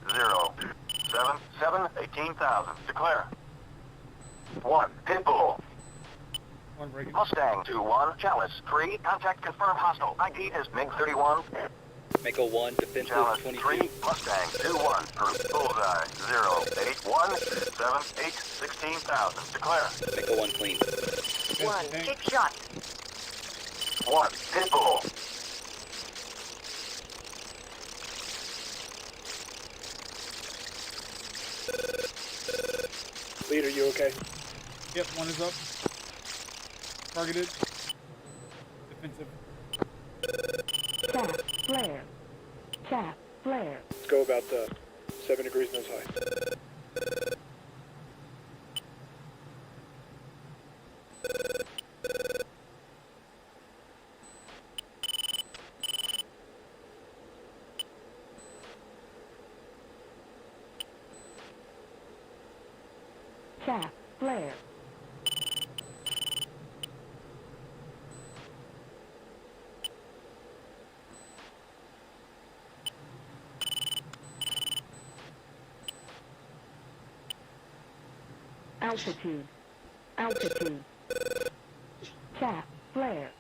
Speaker 16: 18,000. Declare. 1, Pitbull.
Speaker 3: 1 breaking.
Speaker 16: Mustang 2-1, Chalice 3, contact confirmed hostile. ID is MiG-31.
Speaker 15: Mako 1 defensive
Speaker 16: Chalice
Speaker 15: 22.
Speaker 16: 3, Mustang 2-1, group bullseye 081, 16,000. Declare.
Speaker 15: Mako 1 clean.
Speaker 18: 1, kick shot.
Speaker 16: 1, Pitbull.
Speaker 17: Leader, you okay?
Speaker 3: Yep, 1 is up. Targeted. Defensive.
Speaker 18: Tap, flare. Tap, flare.
Speaker 17: Let's go about 7 degrees nose high.
Speaker 18: Tap, flare. Altitude. Altitude. Tap, flare.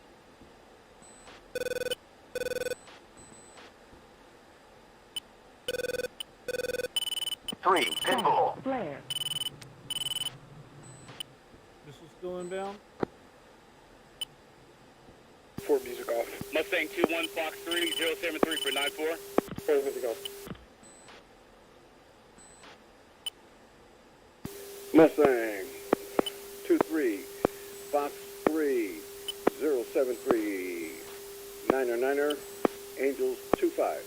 Speaker 16: 3, Pitbull.
Speaker 18: Flare.
Speaker 3: Missile still inbound.
Speaker 17: 4 music off.
Speaker 12: Mustang 2-1 Fox 3 073 for 94.
Speaker 17: 4 music off.
Speaker 19: Mustang 2-3 Fox 3 073 9er Angels 2-5.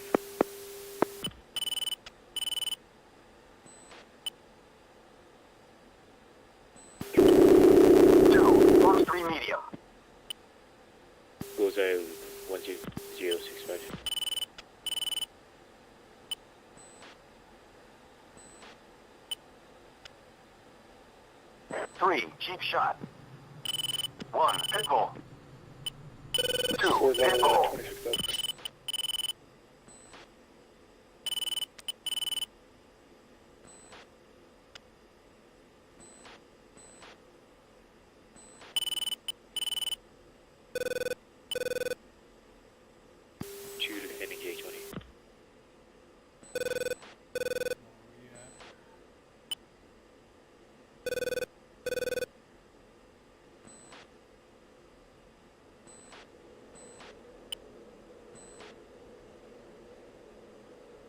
Speaker 16: Fox 3 medium.
Speaker 12: Bullseye 12065.
Speaker 16: 3, cheap shot. 1, Pitbull. 2,
Speaker 17: 4
Speaker 16: Pitbull.
Speaker 17: 26,000.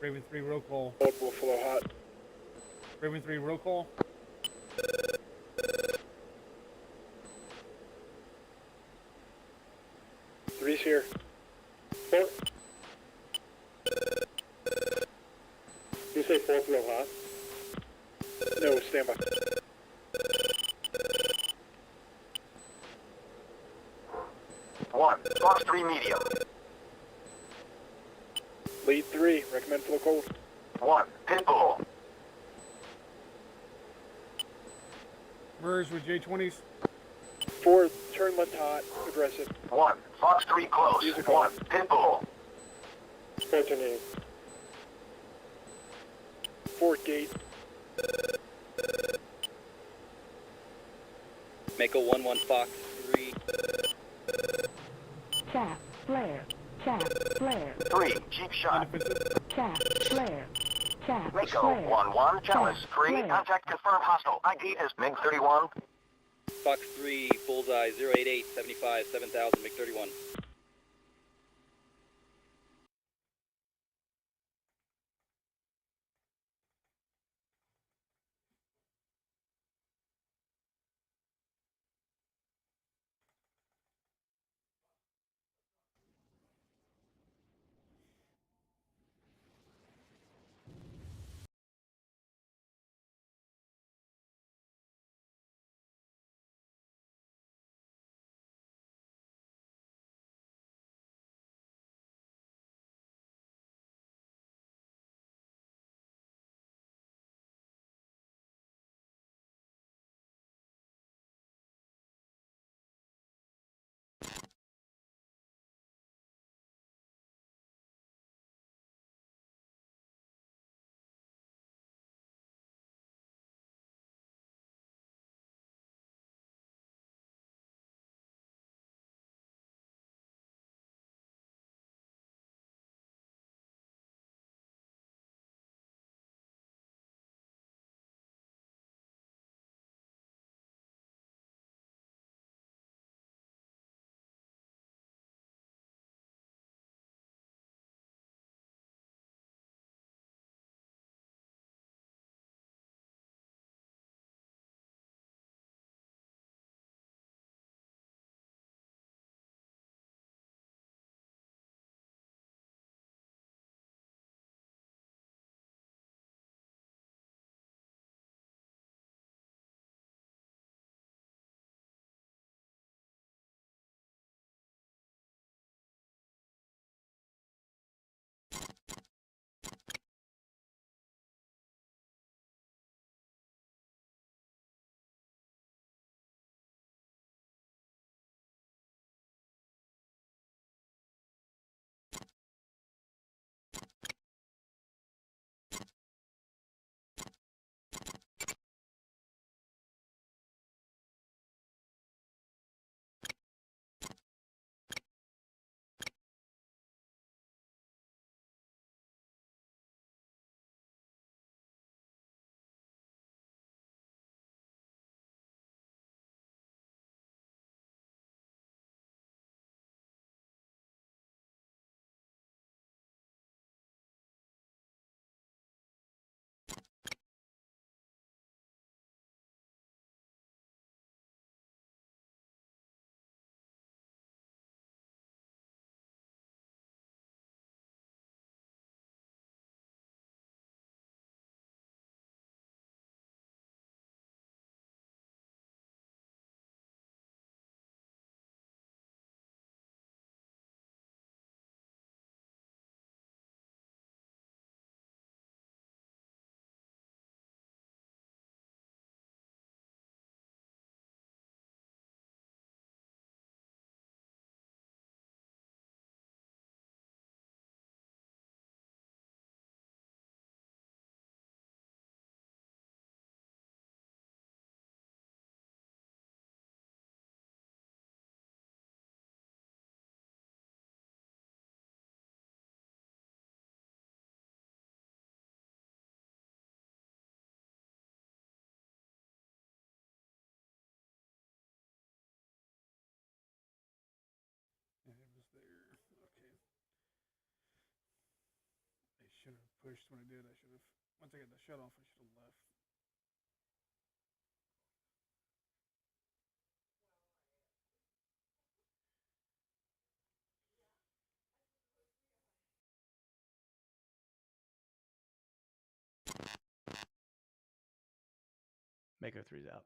Speaker 3: Raven 3, roll call.
Speaker 17: Old Buffalo hot.
Speaker 3: Raven 3, roll call.
Speaker 17: Three's here. 4. You say 4 below hot? No, stand by.
Speaker 16: One, Fox 3 medium.
Speaker 17: Lead 3, recommend flow cold.
Speaker 16: 1, Pitbull.
Speaker 3: Merge with J20s.
Speaker 17: 4, turn left hot, aggressive.
Speaker 16: 1, Fox 3 close.
Speaker 17: Music
Speaker 16: 1,
Speaker 17: on.
Speaker 16: Pitbull.
Speaker 17: 4 turning. 4 gate.
Speaker 15: Mako 1-1 Fox 3.
Speaker 18: Chaff, flare, chaff, flare,
Speaker 16: 3, Jeep shot.
Speaker 18: chaff, flare, chaff,
Speaker 16: Mako
Speaker 18: flare.
Speaker 16: 1-1, Chalice
Speaker 18: Chaff,
Speaker 16: 3,
Speaker 18: flare.
Speaker 16: contact confirmed hostile. ID is MiG-31.
Speaker 15: Fox 3, bullseye 088, 75, 7000, MiG-31.
Speaker 3: should have pushed when I did. I should have. Once I got the shut off, I should have left.
Speaker 20: Mako 3's out.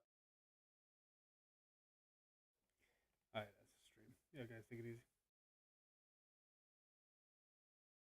Speaker 3: All right, that's the stream. Yeah, guys, take it easy.